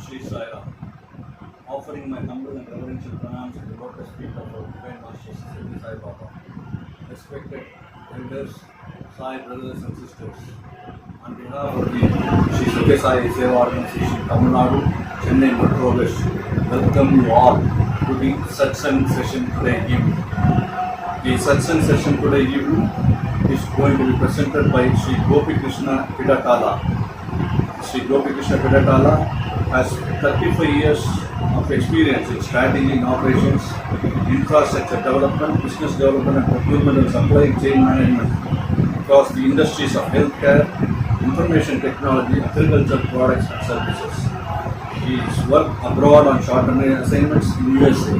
Shri Sairam, offering my humble and reverential pranams at the lotus feet of our divine Master Sathya Sai Bhajans. Respected elders, Sai brothers and sisters, on behalf of the Shri Sathya Sai Seva Organisations, Tamil Nadu, Chennai Metro West, welcome you all to the Satsangh session today evening. The Satsangh session today evening is going to be presented by Shri Gopi Krishna Pidatala. Shri Gopi Krishna Pidatala has 35 years of experience in strategy operations, infrastructure development, business development and procurement and supply chain management across the industries of healthcare, information technology, agricultural products and services. He has worked abroad on short-term assignments in USA.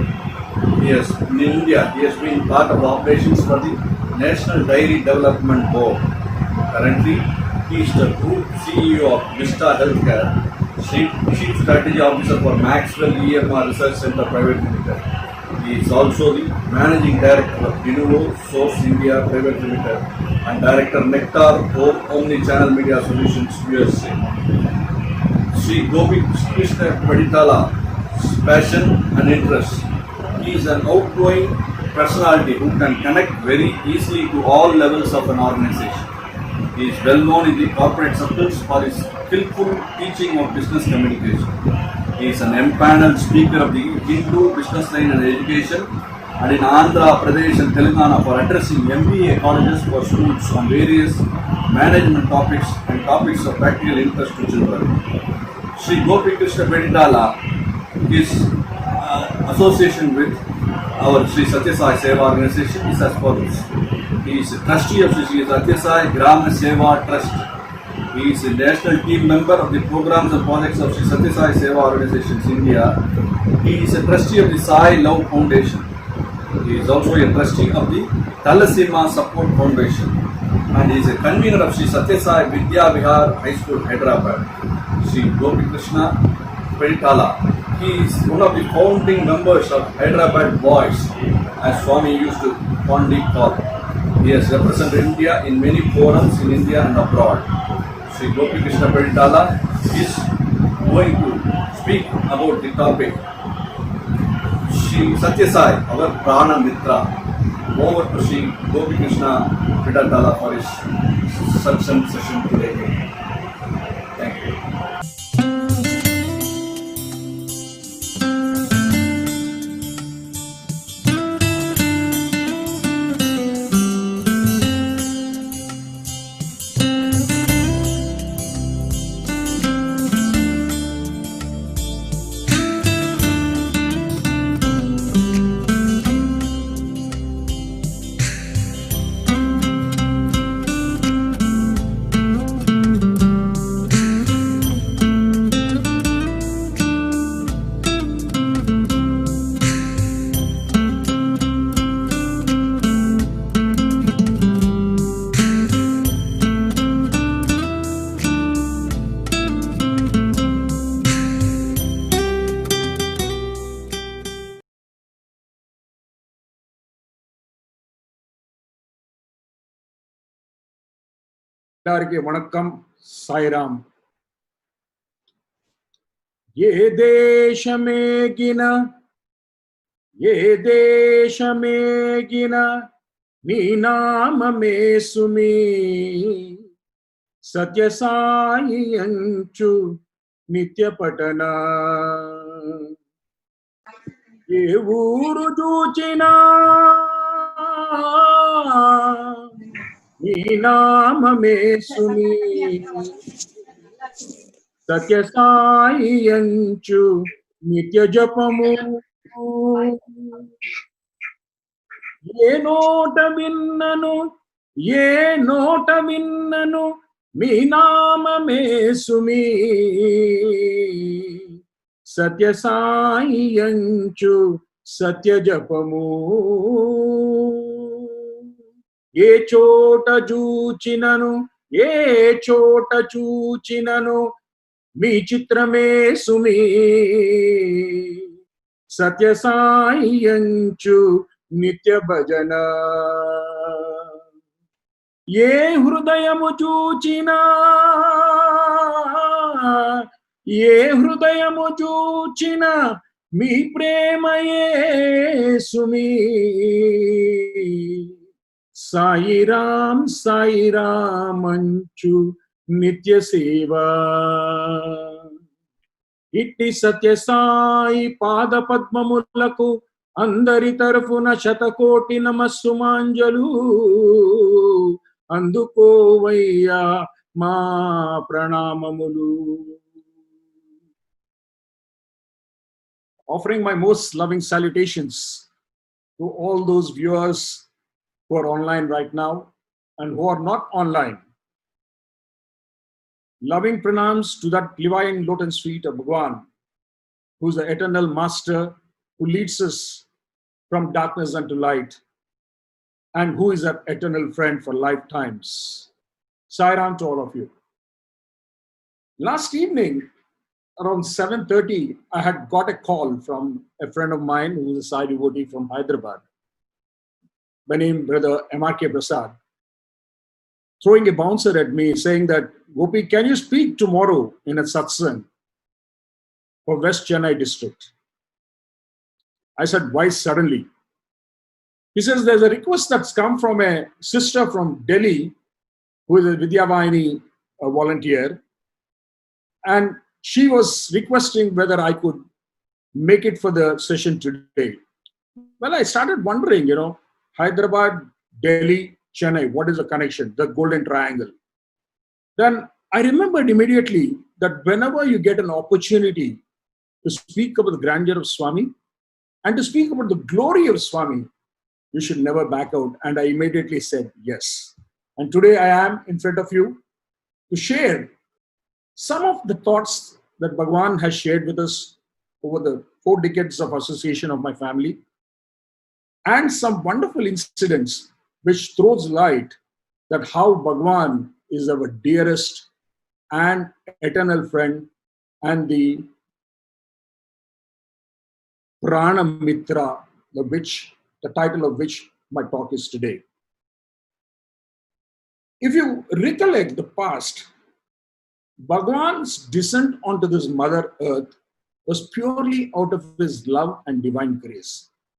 In India, he has been part of operations for the National Dairy Development Board. Currently, he is the Group CEO of Vista Healthcare, Chief Strategy Officer for Maxwell EMR Research Center Private Limited. He is also the Managing Director of Denuo Source India Private Limited and Director Nectar Omni Channel Media Solutions USA. Shri Gopi Krishna Piditala's passion and interest. He is an outgoing personality who can connect very easily to all levels of an organization. He is well known in the corporate circles for his skillful teaching of business communication. He is an empaneled speaker of the Hindu business line and education and in Andhra Pradesh and Telangana for addressing MBA colleges for schools on various management topics and topics of practical interest to children. Shri Gopi Krishna Pidatala is association with our Shri Sathya Sai Seva Organization is as follows. He is a trustee of Shri Sathya Sai Grama Seva Trust. He is a national team member of the programs and projects of Shri Sathya Sai Seva Organisations India. He is a trustee of the Sai Love Foundation. He is also a trustee of the Thalasseema Support Foundation. And he is a convener of Shri Sathya Sai Vidya Vihar High School, Hyderabad. Shri Gopi Krishna Pidatala. He is one of the founding members of Hyderabad Boys, as Swami used to fondly call. He has represented India in many forums in India and abroad. Shri Gopi Krishna Pidatala is going to speak about the topic Shri Sathya Sai, our Prana Mithra. Over to Shri Gopi Krishna Pidatala for his satsang session today. Thank you. எல்லாருக்கே வணக்கம். சாய்ராம். ये देश में नी नाम में सुमी सत्य साई अंचु नित्य पटना ये ऊरु जूचिना नी नाम में सुनी सत्य साई अंचु नित्य जपमु ये नोट विन्ननु मी नाम में सुमी सत्य साई अंचु सत्य जपमु ఏ చోట చూచినను మీ చిత్రమే సుమీ సత్య సాయి అంచు నిత్య భజన ఏ హృదయము చూచినా ఏ హృదయము చూచిన మీ ప్రేమయే సుమీ సాయిరాం సాయిరామంచు నిత్య సేవా ఇట్టి సత్య సాయి పాద పద్మములకు అందరి తరఫున శతకోటి నమస్సుమాంజలు అందుకోవయ్యా మా ప్రణామములు. Offering my most loving salutations to all those viewers who are online right now and who are not online. Loving pranams to that divine lotus feet of Bhagwan, who is the eternal master, who leads us from darkness unto light, and who is our eternal friend for lifetimes. Sairam to all of you. Last evening, around 7:30, I had got a call from a friend of mine who is a Sai devotee from Hyderabad, by name Brother M.R.K. Prasad, throwing a bouncer at me saying that, Gopi, can you speak tomorrow in a Satsangh for West Chennai district? I said, why suddenly? He says, there's a request that's come from a sister from Delhi who is a Vidyavahini volunteer, and she was requesting whether I could make it for the session today. Well, I started wondering, Hyderabad, Delhi, Chennai, what is the connection? The golden triangle. Then I remembered immediately that whenever you get an opportunity to speak about the grandeur of Swami and to speak about the glory of Swami, you should never back out. And I immediately said yes. And today I am in front of you to share some of the thoughts that Bhagwan has shared with us over the 4 decades of association of my family, and some wonderful incidents which throws light that how Bhagwan is our dearest and eternal friend and the Prana Mithra, the title of which my talk is today. If you recollect the past, Bhagwan's descent onto this Mother Earth was purely out of his love and divine grace.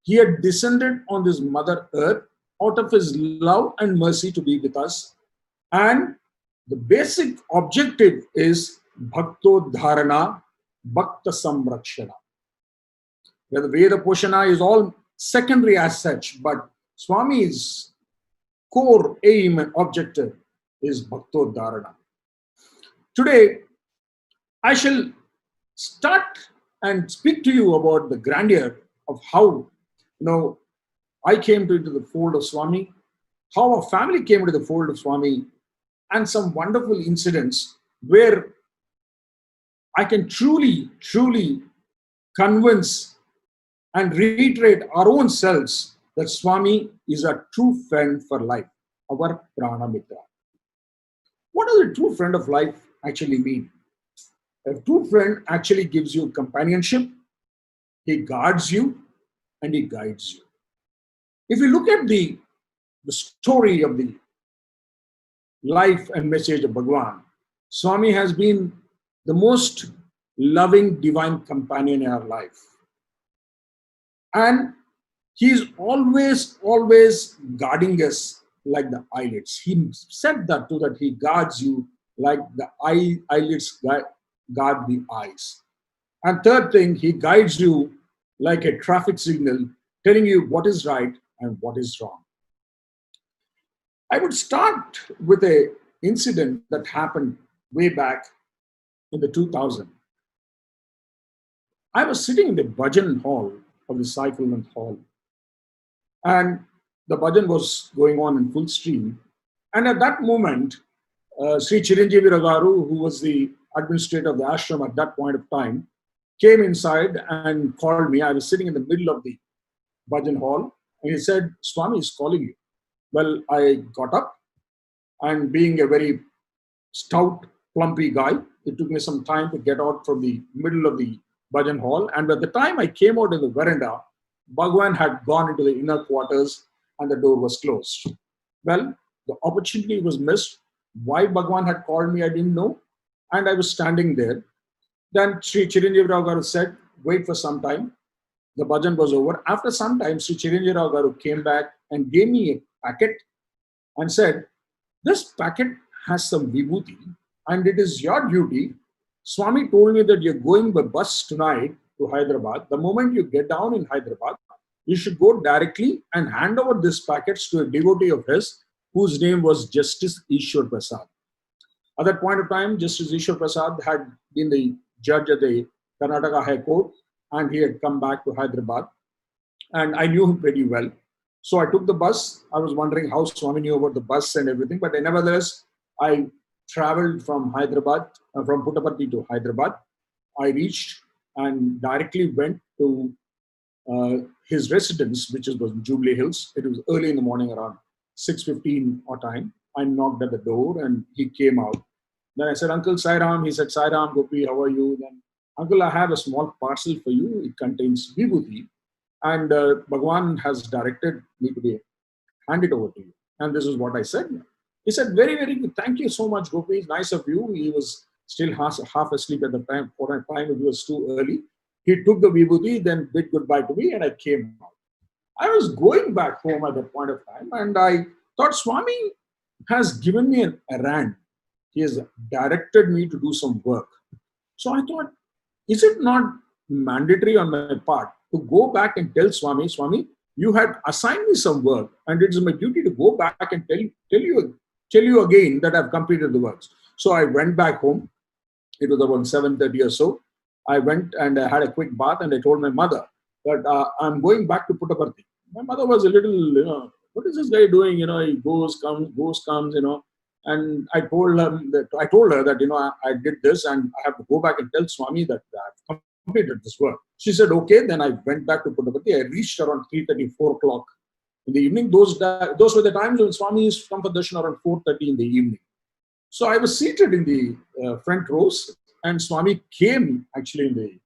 He had descended on this Mother Earth out of his love and mercy to be with us. And the basic objective is Bhaktodharana, Bhakta Samrakshana. Where the Veda Poshana is all secondary as such, but Swami's core aim and objective is Bhaktodharana. Today, I shall start and speak to you about the grandeur of how, I came into the fold of Swami, how our family came into the fold of Swami, and some wonderful incidents where I can truly convince and reiterate our own selves that Swami is a true friend for life, our Prana Mithra. What does a true friend of life actually mean? A true friend actually gives you companionship, he guards you, and he guides you. If you look at the story of the life and message of Bhagwan, Swami has been the most loving divine companion in our life. And he's always guarding us like the eyelids. He said that too, that he guards you like the eyelids guard the eyes. And third thing, he guides you like a traffic signal, telling you what is right and what is wrong. I would start with an incident that happened way back in the 2000. I was sitting in the Bhajan hall of the Sai Kulwant Hall, and the bhajan was going on in full stream. And at that moment, Shri Chiranjeevi Ragaru, who was the administrator of the ashram at that point of time, came inside and called me. I was sitting in the middle of the bhajan hall, and he said, Swami is calling you. Well, I got up, and being a very stout, plumpy guy, it took me some time to get out from the middle of the bhajan hall. And by the time I came out in the veranda, Bhagwan had gone into the inner quarters and the door was closed. Well, the opportunity was missed. Why Bhagwan had called me, I didn't know. And I was standing there. Then Sri Chiranjeev Rao Garu said, wait for some time. The bhajan was over. After some time, Sri Chiranjeev Rao Garu came back and gave me a packet and said, this packet has some vibhuti and it is your duty. Swami told me that you're going by bus tonight to Hyderabad. The moment you get down in Hyderabad, you should go directly and hand over this packets to a devotee of his whose name was Justice Ishwar Prasad. At that point of time, Justice Ishwar Prasad had been the judge at the Karnataka High Court and he had come back to Hyderabad. And I knew him pretty well. So I took the bus. I was wondering how Swami knew about the bus and everything. But nevertheless, I traveled from Hyderabad, from Puttaparthi to Hyderabad. I reached and directly went to his residence, which was in Jubilee Hills. It was early in the morning, around 6:15 or time. I knocked at the door and he came out. Then I said, Uncle Sairam. He said, Sairam, Gopi, how are you? Then, Uncle, I have a small parcel for you. It contains vibhuti. And Bhagwan has directed me to hand it over to you. And this is what I said. He said, very, very good. Thank you so much, Gopi. It's nice of you. He was still half asleep at the time. For a time, it was too early. He took the vibhuti, then bid goodbye to me, and I came out. I was going back home at that point of time, and I thought Swami has given me an errand. He has directed me to do some work. So I thought, is it not mandatory on my part to go back and tell Swami, Swami, you had assigned me some work, and it is my duty to go back and tell you again that I've completed the works. So I went back home. It was about 7:30 or so. I went and I had a quick bath and I told my mother that I'm going back to Puttaparthi. My mother was a little, what is this guy doing? He goes, comes, And I told her that, I did this and I have to go back and tell Swami that I've completed this work. She said, okay. Then I went back to Puttaparthi. I reached around 3:30, 4 o'clock in the evening. Those were the times when Swami used to come for darshan around 4:30 in the evening. So I was seated in the front rows and Swami came actually in the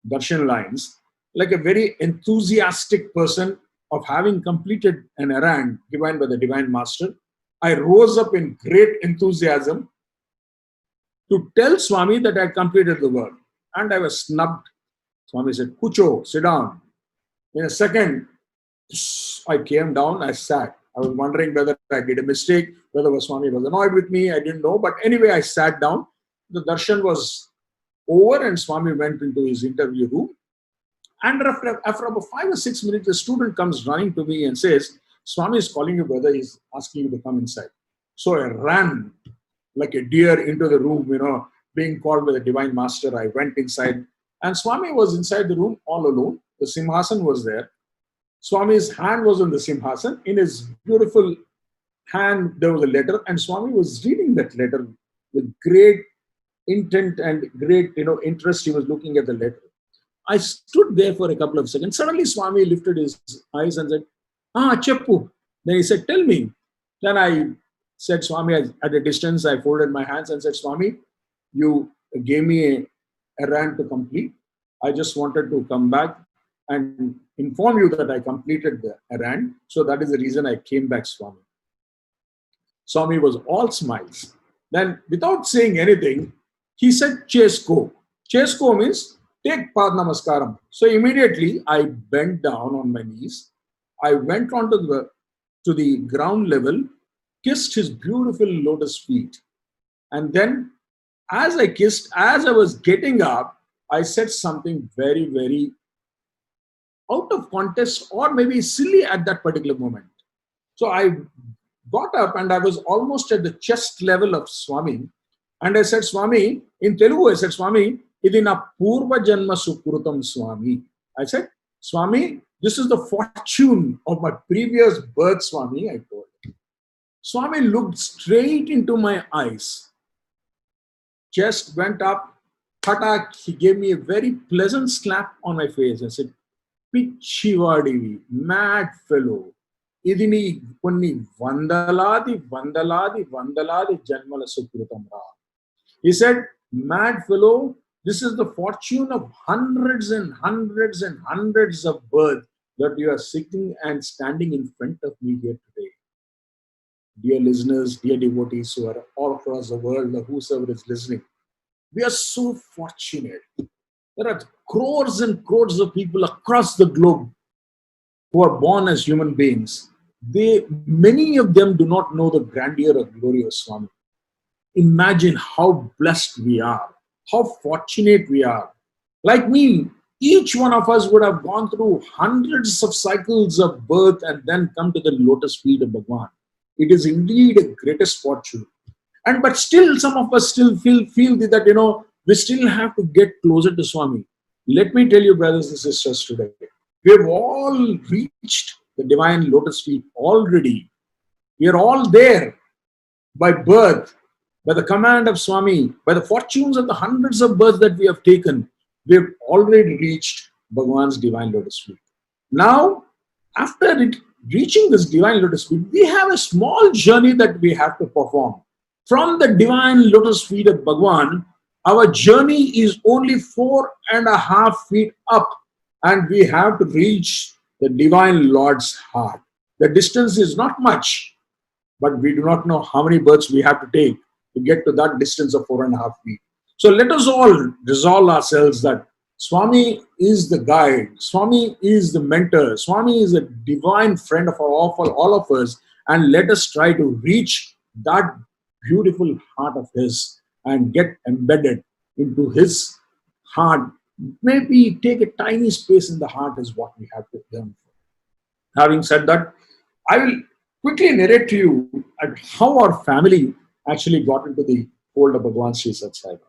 darshan lines like a very enthusiastic person of having completed an errand given by the Divine Master. I rose up in great enthusiasm to tell Swami that I had completed the work. And I was snubbed. Swami said, Kucho, sit down. In a second, I came down, I sat. I was wondering whether I did a mistake, whether Swami was annoyed with me, I didn't know. But anyway, I sat down. The darshan was over and Swami went into his interview room. And after about 5 or 6 minutes, the student comes running to me and says, Swami is calling you, brother. He's asking you to come inside. So I ran like a deer into the room, being called by the Divine Master. I went inside and Swami was inside the room all alone. The Simhasan was there. Swami's hand was on the Simhasan. In his beautiful hand, there was a letter and Swami was reading that letter with great intent and great, interest. He was looking at the letter. I stood there for a couple of seconds. Suddenly, Swami lifted his eyes and said, Cheppu. Then he said, tell me. Then I said, Swami, at a distance, I folded my hands and said, Swami, you gave me a errand to complete. I just wanted to come back and inform you that I completed the errand. So that is the reason I came back, Swami. Swami was all smiles. Then, without saying anything, he said, Chesko. Chesko means take Pad Namaskaram. So immediately I bent down on my knees. I went on to the ground level, kissed his beautiful lotus feet. And then as I was getting up, I said something very, very out of context or maybe silly at that particular moment. So I got up and I was almost at the chest level of Swami. And I said, Swami, in Telugu, I said, Swami, idina purva janma sukrutam Swami. I said, Swami, this is the fortune of my previous birth, Swami, I told him. Swami looked straight into my eyes. Chest went up, patak, he gave me a very pleasant slap on my face and said, Pichivadivi, mad fellow, idini kunni vandaladi janmala sukrutam ra. He said, mad fellow, this is the fortune of hundreds and hundreds and hundreds of births that you are sitting and standing in front of me here today. Dear listeners, dear devotees who are all across the world, or whosoever is listening, We are so fortunate. There are crores and crores of people across the globe who are born as human beings. Many of them do not know the grandeur or glory of Swami. Imagine how blessed we are, how fortunate we are. Like me, each one of us would have gone through hundreds of cycles of birth and then come to the lotus feet of Bhagwan. It is indeed a greatest fortune. But still, some of us still feel that, we still have to get closer to Swami. Let me tell you, brothers and sisters, today, we have all reached the divine lotus feet already. We are all there by birth, by the command of Swami, by the fortunes of the hundreds of births that we have taken. We have already reached Bhagwan's divine lotus feet. Now, after reaching this divine lotus feet, we have a small journey that we have to perform. From the divine lotus feet of Bhagwan, our journey is only 4.5 feet up, and we have to reach the divine Lord's heart. The distance is not much, but we do not know how many births we have to take to get to that distance of 4.5 feet. So let us all resolve ourselves that Swami is the guide, Swami is the mentor, Swami is a divine friend of all of us, and let us try to reach that beautiful heart of his and get embedded into his heart. Maybe take a tiny space in the heart is what we have to learn. Having said that, I will quickly narrate to you at how our family actually got into the fold of Bhagwan Sri Sathya Sai Bhajans.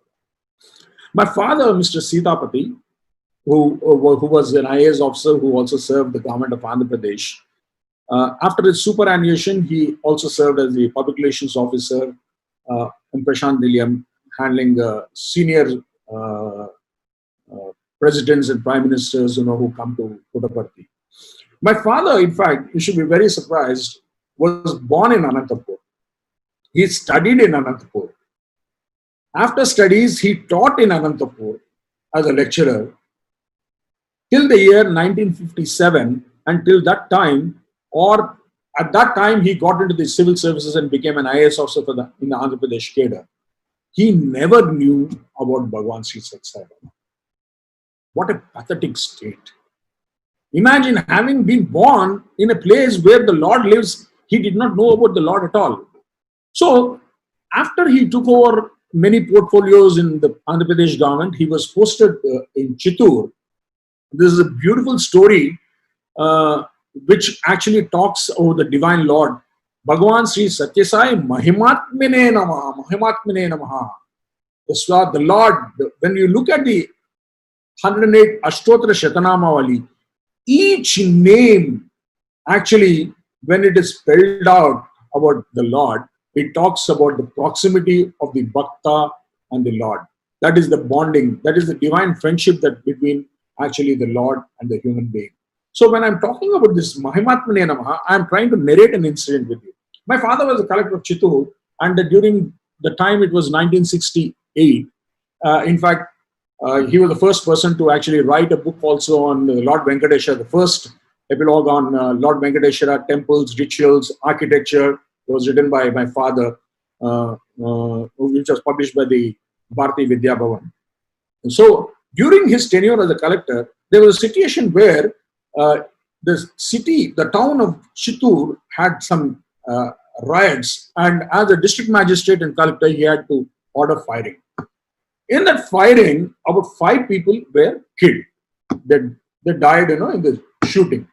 My father, Mr. Sitapati, who was an IAS officer who also served the government of Andhra Pradesh, after his superannuation, he also served as the public relations officer in Prashanthi Nilayam, handling senior presidents and prime ministers, who come to Puttaparthi. My father, in fact, you should be very surprised, was born in Anantapur. He studied in Anantapur. After studies, he taught in Anantapur as a lecturer till the year 1957. Until that time, or at that time, he got into the civil services and became an IAS officer in the Andhra Pradesh cadre. He never knew about Bhagwan Sri Sathya Sai Bhajans. What a pathetic state. Imagine having been born in a place where the Lord lives, he did not know about the Lord at all. So, after he took over many portfolios in the Andhra Pradesh government, he was posted in Chittoor. This is a beautiful story which actually talks over the divine Lord. Bhagwan Sri Sathya Sai Mahimatmine Namaha, Mahimatmine Namaha. The Lord, when you look at the 108 Ashtotra Shatanamavali, each name actually, when it is spelled out about the Lord, it talks about the proximity of the Bhakta and the Lord. That is the bonding, that is the divine friendship that between actually the Lord and the human being. So when I'm talking about this Mahimatmane Namaha, I'm trying to narrate an incident with you. My father was a collector of Chittoor, and during the time it was 1968. In fact, he was the first person to actually write a book also on Lord Venkateshwara, the first epilogue on Lord Venkateshwara, temples, rituals, architecture. It was written by my father, which was published by the Bharati Vidya Bhavan. So during his tenure as a collector, there was a situation where the town of Chittoor had some riots, and as a district magistrate and collector, he had to order firing. In that firing, about 5 people were killed. They died, in the shooting.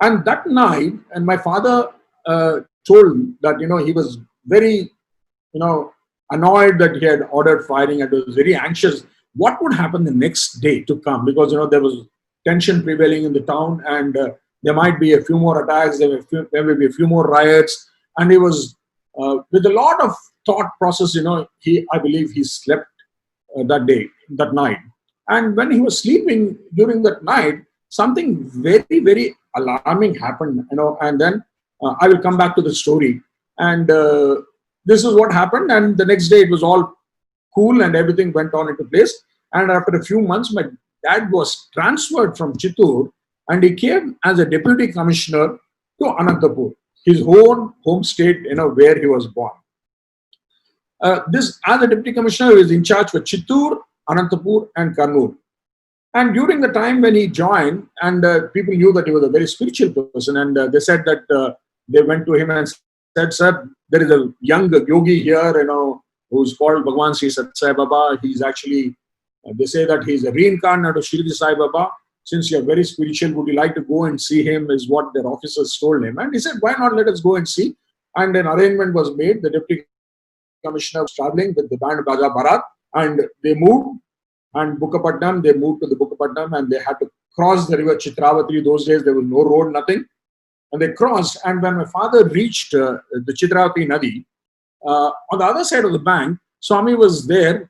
And that night, and my father told that, he was very, annoyed that he had ordered firing and was very anxious. What would happen the next day to come? Because, there was tension prevailing in the town, and there might be a few more attacks, there may be a few more riots. And he was, with a lot of thought process, I believe he slept that night. And when he was sleeping during that night, something very, very alarming happened, and then I will come back to the story. And this is what happened. And the next day it was all cool and everything went on into place. And after a few months, my dad was transferred from Chittoor, and he came as a deputy commissioner to Anantapur, his own home state, where he was born. This, as a deputy commissioner, is in charge for Chittoor, Anantapur, and Kannur. And during the time when he joined, and people knew that he was a very spiritual person, and they said that they went to him and said, "Sir, there is a young yogi here, who's called Bhagwan Sri Sathya Sai Baba. He's actually, they say that he's a reincarnate of Shri Sai Baba. Since you're very spiritual, would you like to go and see him?" is what their officers told him. And he said, "Why not? Let us go and see." And an arrangement was made. The deputy commissioner was traveling with the band Baja Bharat, and they moved. And Bukkapatnam, they moved to the Bukkapatnam, and they had to cross the river Chitravati. Those days, there was no road, nothing. And they crossed. And when my father reached the Chitravati Nadi, on the other side of the bank, Swami was there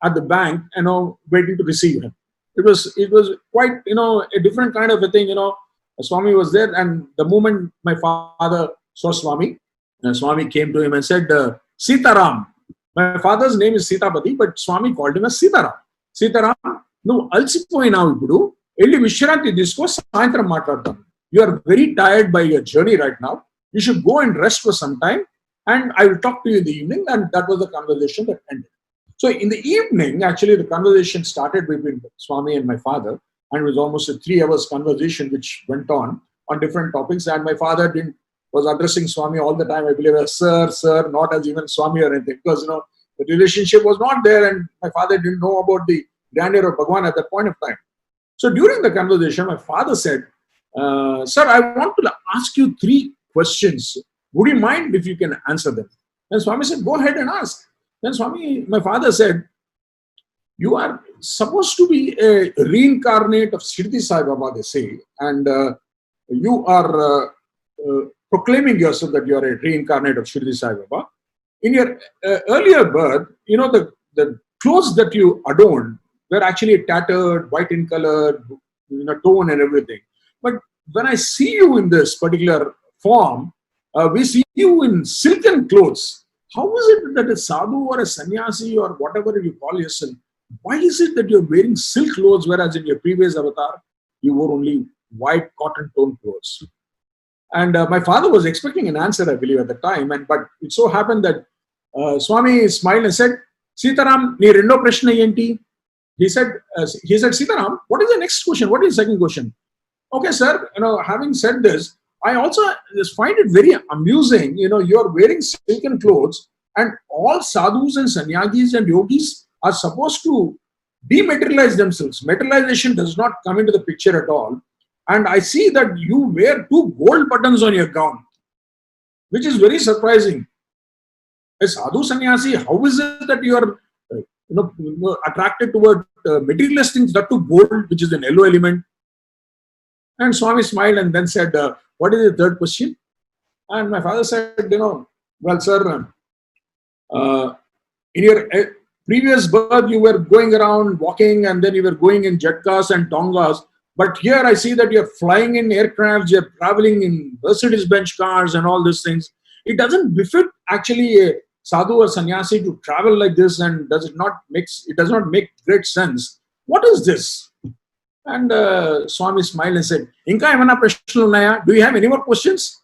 at the bank, waiting to receive him. It was quite, a different kind of a thing, Swami was there. And the moment my father saw Swami, Swami came to him and said, "Sitaram." My father's name is Sitapati, but Swami called him as Sitaram. "Sitaram, no alsipoyinavu ippudu, elli vishranti disko, sayanthram maatladtam. You are very tired by your journey right now. You should go and rest for some time, and I will talk to you in the evening." And that was the conversation that ended. So in the evening, actually, the conversation started between Swami and my father, and it was almost a 3 hours conversation which went on different topics. And my father was addressing Swami all the time, I believe, as sir, not as even Swami or anything, because the relationship was not there, and my father didn't know about the grandeur of Bhagwan at that point of time. So during the conversation, my father said, "Sir, I want to ask you 3 questions. Would you mind if you can answer them?" And Swami said, "Go ahead and ask." Then my father said, "You are supposed to be a reincarnate of Shri Sai Baba, they say, and you are proclaiming yourself that you are a reincarnate of Shri Sai Baba. In your earlier birth, the clothes that you adorned were actually tattered, white in color, tone and everything. But when I see you in this particular form, we see you in silken clothes. How is it that a sadhu or a sannyasi or whatever you call yourself, why is it that you're wearing silk clothes, whereas in your previous avatar, you wore only white cotton tone clothes?" And my father was expecting an answer, I believe, at the time. But it so happened that Swami smiled and said, "Sitaram, nee rendo prashna enti?" He said, "Sitaram, what is the next question? What is the second question?" "Okay, sir, having said this, I also just find it very amusing, you're wearing silken clothes, and all sadhus and sannyagis and yogis are supposed to dematerialize themselves. Materialization does not come into the picture at all. And I see that you wear 2 gold buttons on your gown, which is very surprising. A sadhu sannyasi, how is it that you are attracted toward materialist things, that to gold, which is an yellow element?" And Swami smiled and then said, "What is the third question?" And my father said, "Well, sir, in your previous birth, you were going around walking, and then you were going in jet cars and tongas. But here I see that you're flying in aircrafts, you're traveling in Mercedes-Benz cars and all these things. It doesn't befit actually a sadhu or sannyasi to travel like this, and it does not make great sense. What is this?" And Swami smiled and said, "Inka emana prashnalu unnaya? Do you have any more questions?"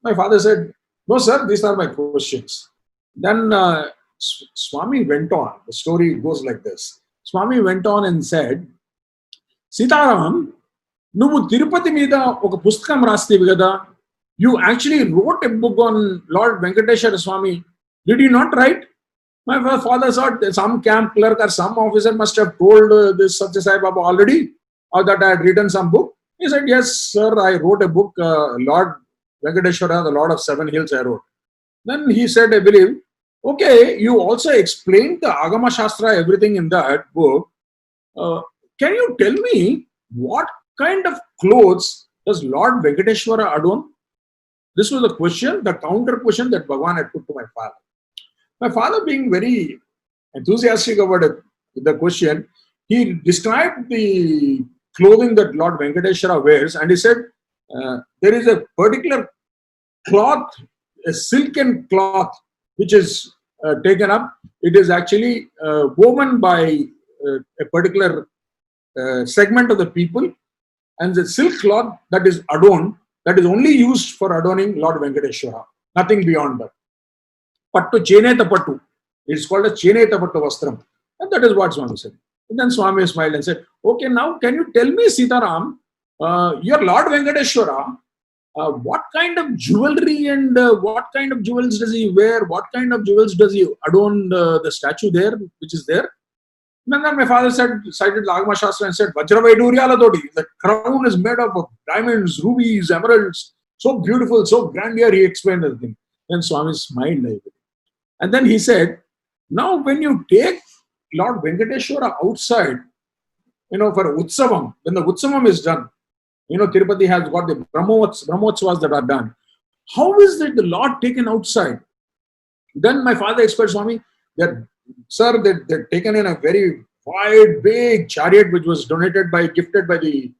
My father said, "No, sir, these are my questions." Then Swami went on. The story goes like this. Swami went on and said, "Sitaram, nuvu Tirupati mida oka pustakam rastivi kada. You actually wrote a book on Lord Venkateshwara Swami. Did you not write?" My father thought some camp clerk or some officer must have told this Sathya Sai Baba already, or that I had written some book. He said, "Yes, sir, I wrote a book, Lord Venkateshwara, the Lord of 7 Hills, I wrote." Then he said, I believe, "Okay, you also explained the Agama Shastra, everything in that book. Can you tell me what kind of clothes does Lord Venkateshwara adorn?" This was the question, the counter question that Bhagwan had put to my father. My father, being very enthusiastic about the question, he described the clothing that Lord Venkateshwara wears, and he said, there is a particular cloth, a silken cloth, which is taken up. It is actually woven by a particular segment of the people, and the silk cloth that is adorned, that is only used for adorning Lord Venkateshwara, nothing beyond that. Pattu cheneta pattu. It's called a Cheneta Pattu Vastram. And that is what Swami said. And then Swami smiled and said, okay, now can you tell me, Sitaram, your Lord Venkateshwara, what kind of jewelry and what kind of jewels does he wear? What kind of jewels does he adorn the statue there, which is there? And then my father cited Lagama Shastra and said, Vajravaiduryala, the crown is made up of diamonds, rubies, emeralds, so beautiful, so grandeur, he explained everything. Then Swami smiled. And then he said, now when you take Lord Venkateshwara outside, for Utsavam, when the Utsavam is done, Tirupati has got the Brahmotsavas that are done. How is it the Lord taken outside? Then my father explained, Swami, that, sir, they're taken in a very wide, big chariot which was gifted by the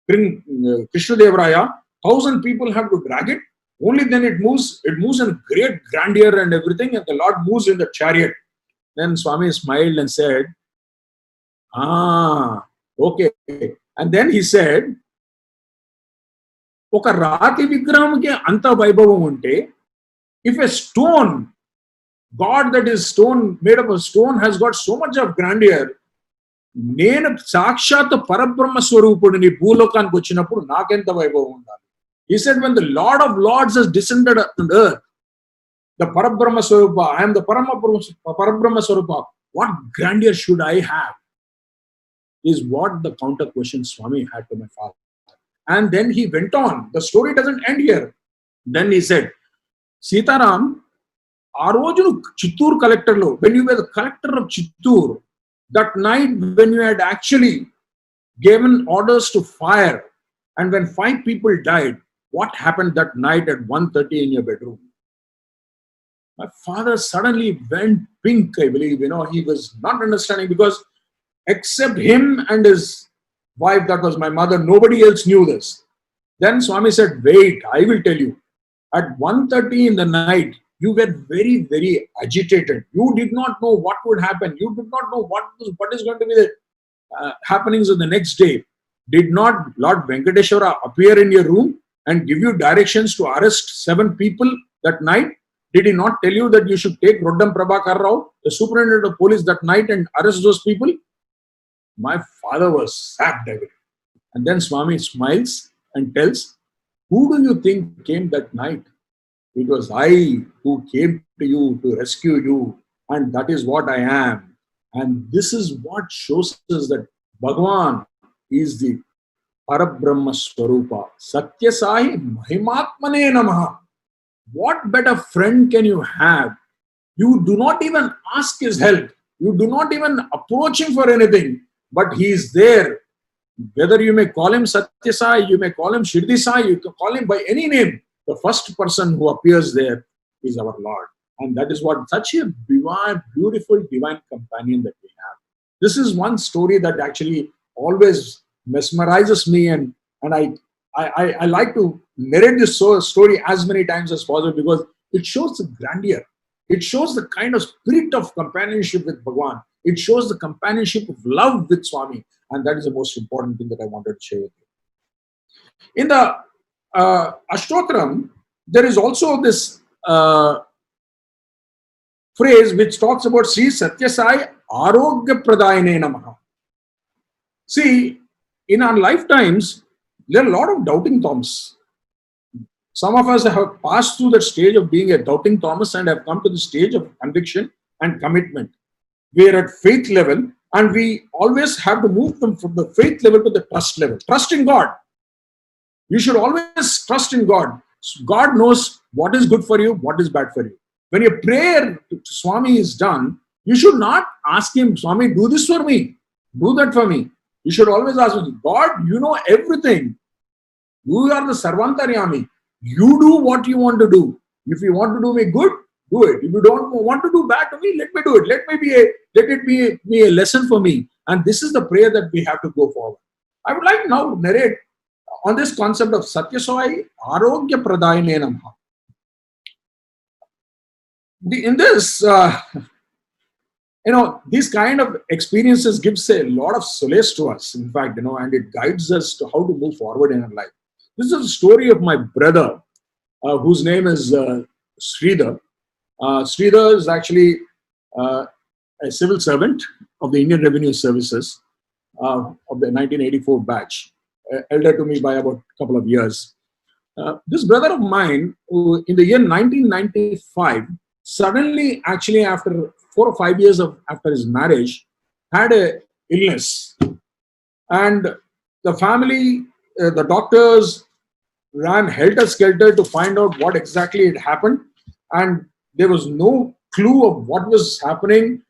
King Krishna Devaraya. 1,000 people have to drag it. Only then it moves in great grandeur and everything, and the Lord moves in the chariot. Then Swami smiled and said, okay. And then he said, ఒక రాతి విగ్రహంకి అంత వైభవం ఉంటే, if a stone, God that is stone, made up of stone, has got so much of grandeur, నేను సాక్షాత్ పరబ్రహ్మ స్వరూపుడిని భూలోకానికి వచ్చినప్పుడు నాకెంత వైభవం ఉండాలి. He said, when the Lord of Lords has descended on earth, the Parabrahma Swarupa, I am the Parabrahma Swarupa, what grandeur should I have? Is what the counter question Swami had to my father. And then he went on. The story doesn't end here. Then he said, Sitaram, Arojunu Chittur collector lo, when you were the collector of Chittur, that night when you had actually given orders to fire, and when 5 people died, what happened that night at 1:30 in your bedroom? My father suddenly went pink, I believe. He was not understanding, because except him and his wife, that was my mother, nobody else knew this. Then Swami said, wait, I will tell you. At 1:30 in the night, you were very, very agitated. You did not know what would happen. You did not know what is going to be the happenings of the next day. Did not Lord Venkateshwara appear in your room and give you directions to arrest 7 people that night? Did he not tell you that you should take Roddam Prabhakar Rao, the superintendent of police, that night and arrest those people? My father was sapped. And then Swami smiles and tells, who do you think came that night? It was I who came to you to rescue you, and that is what I am. And this is what shows us that Bhagwan is the Parabrahma Swarupa. Sathya Sai Mahimatmane Namaha. What better friend can you have? You do not even ask his help. You do not even approach him for anything. But he is there. Whether you may call him Sathya Sai, you may call him Shirdi Sai, you can call him by any name. The first person who appears there is our Lord. And that is what such a beautiful divine companion that we have. This is one story that actually always mesmerizes me, and I like to narrate this story as many times as possible, because it shows the grandeur. It shows the kind of spirit of companionship with Bhagwan. It shows the companionship of love with Swami. And that is the most important thing that I wanted to share with you. In the Ashtotram, there is also this phrase which talks about Sri Sathya Sai Arogya Pradayane Namaha. See, in our lifetimes, there are a lot of doubting Thomas. Some of us have passed through that stage of being a doubting Thomas and have come to the stage of conviction and commitment. We are at faith level, and we always have to move them from the faith level to the trust level. Trust in God. You should always trust in God. God knows what is good for you, what is bad for you. When your prayer to Swami is done, you should not ask him, Swami, do this for me, do that for me. You should always ask him, God, you know everything. You are the Sarvantaryami. You do what you want to do. If you want to do me good, do it. If you don't want to do bad to me, let me do it. Let it be a lesson for me. And this is the prayer that we have to go forward. I would like now to narrate on this concept of Sathya Sai Arogya Pradayane Namaha. In this, these kind of experiences gives a lot of solace to us, in fact, and it guides us to how to move forward in our life. This is a story of my brother, whose name is Sridhar. Sridhar is actually a civil servant of the Indian Revenue Services of the 1984 batch, elder to me by about a couple of years. This brother of mine, who in the year 1995, suddenly, actually after 4 or 5 years after his marriage, had a illness. And the family, the doctors ran helter-skelter to find out what exactly had happened. And there was no clue of what was happening.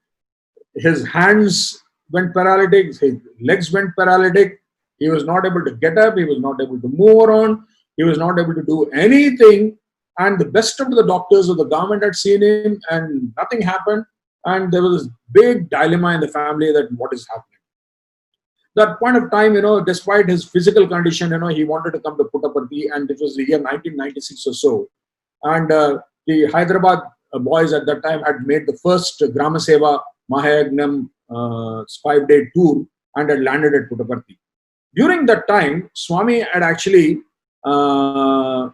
His hands went paralytic, his legs went paralytic. He was not able to get up, he was not able to move around, he was not able to do anything. And the best of the doctors of the government had seen him and nothing happened. And there was this big dilemma in the family that what is happening. That point of time, despite his physical condition, he wanted to come to Puttaparthi, and it was the year 1996 or so. And the Hyderabad boys at that time had made the first Grama Seva Mahayagnam 5-day tour and had landed at Puttaparthi. During that time, Swami had actually was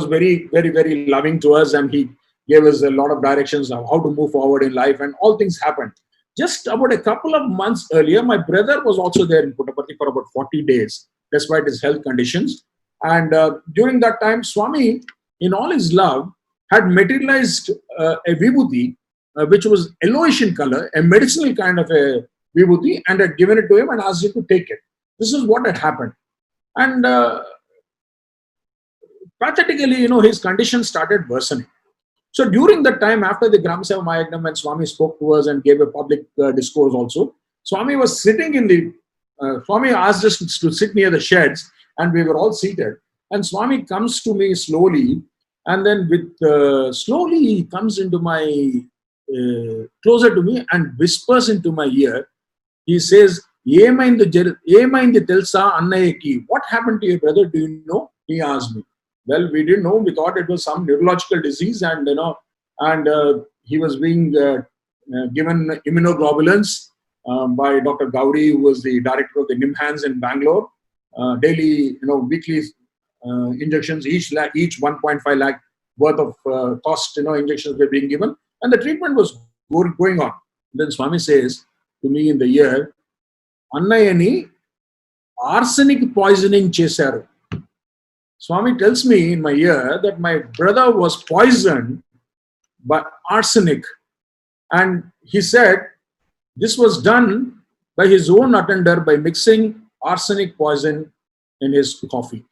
very, very, very loving to us, and he gave us a lot of directions of how to move forward in life, and all things happened. Just about a couple of months earlier, my brother was also there in Puttaparthi for about 40 days, despite his health conditions. And during that time, Swami, in all his love, had materialized a vibhuti, which was yellowish in color, a medicinal kind of a vibhuti, and had given it to him and asked him to take it. This is what had happened. And pathetically, his condition started worsening. So during that time, after the Gram Seva Mahayagnam, when Swami spoke to us and gave a public discourse also, Swami was sitting in the, Swami asked us to sit near the sheds, and we were all seated. And Swami comes to me slowly, and then slowly he comes into my, closer to me and whispers into my ear. He says, "Emaindi telsa annayaki." What happened to your brother? Do you know? He asked me. Well, we didn't know. We thought it was some neurological disease, and he was being given immunoglobulins by Dr. Gowdy, who was the director of the NIMHANS in Bangalore. Daily, weekly injections, each 1.5 lakh worth of cost, injections were being given, and the treatment was going on. Then Swami says to me in the ear, "Annayani arsenic poisoning chesaru." Swami tells me in my ear that my brother was poisoned by arsenic. And he said this was done by his own attender by mixing arsenic poison in his coffee.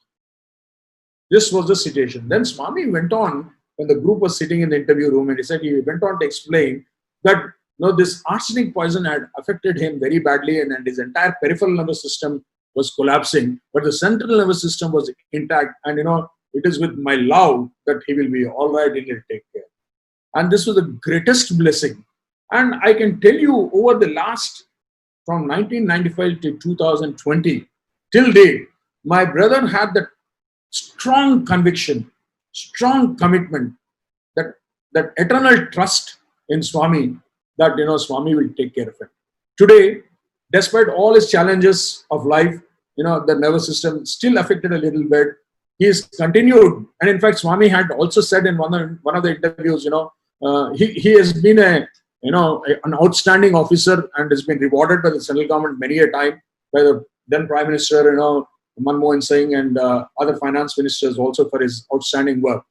This was the situation. Then Swami went on, when the group was sitting in the interview room, and he went on to explain that this arsenic poison had affected him very badly, and his entire peripheral nervous system was collapsing, but the central nervous system was intact. And it is with my love that he will be all right, he will take care. And this was the greatest blessing. And I can tell you, over the last, from 1995 to 2020, till date, my brother had that strong conviction, strong commitment, that eternal trust in Swami, that Swami will take care of him. Today, despite all his challenges of life, the nervous system still affected a little bit. He has continued, and in fact, Swami had also said in one of the interviews, he has been an outstanding officer and has been rewarded by the central government many a time, by the then Prime Minister, Manmohan Singh, and other finance ministers also, for his outstanding work.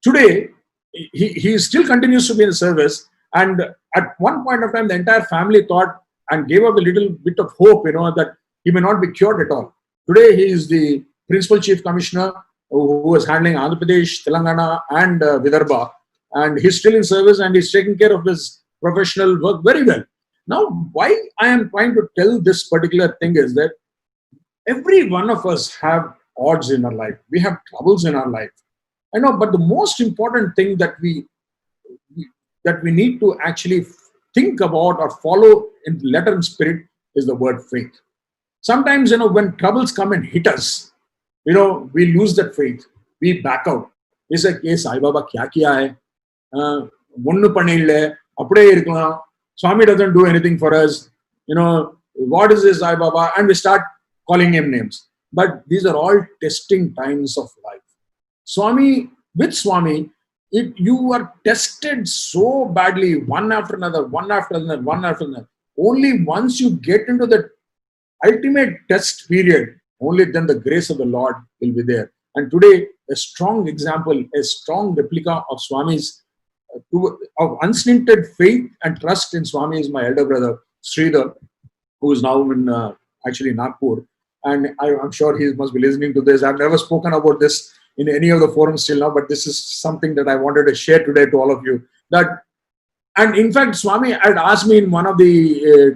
Today, he still continues to be in the service. And at one point of time, the entire family thought and gave up a little bit of hope, that he may not be cured at all. Today, he is the Principal Chief Commissioner who was handling Andhra Pradesh, Telangana, and Vidarbha. And he's still in service, and he's taking care of his professional work very well. Now, why I am trying to tell this particular thing is that every one of us have odds in our life. We have troubles in our life. I know, but the most important thing that we need to actually think about or follow in letter and spirit is the word faith. Sometimes, when troubles come and hit us, we lose that faith. We back out. We say, "Hey, Sai Baba, kya kiya hai? Munnu panille, apde irukkalam. Swami doesn't do anything for us. What is this Sai Baba?" And we start calling him names. But these are all testing times of life. With Swami, you are tested so badly, one after another, one after another, one after another. Only once you get into the ultimate test period, only then the grace of the Lord will be there. And today, a strong example, a strong replica of Swami's of unstinted faith and trust in Swami is my elder brother, Shri, who is now in actually Nagpur. And I'm sure he must be listening to this. I've never spoken about this in any of the forums till now, but this is something that I wanted to share today to all of you. And in fact, Swami had asked me in one of the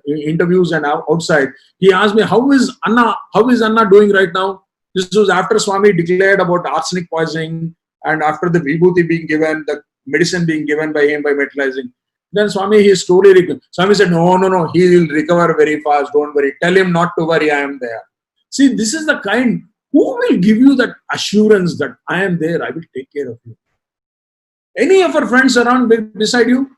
interviews and outside, he asked me, how is Anna doing right now? This was after Swami declared about arsenic poisoning and after the vibhuti being given, the medicine being given by him by metallizing. Then Swami, his story, Swami said, no, he will recover very fast, don't worry. Tell him not to worry, I am there. See, this is the kind, who will give you that assurance that I am there, I will take care of you? Any of our friends around beside you?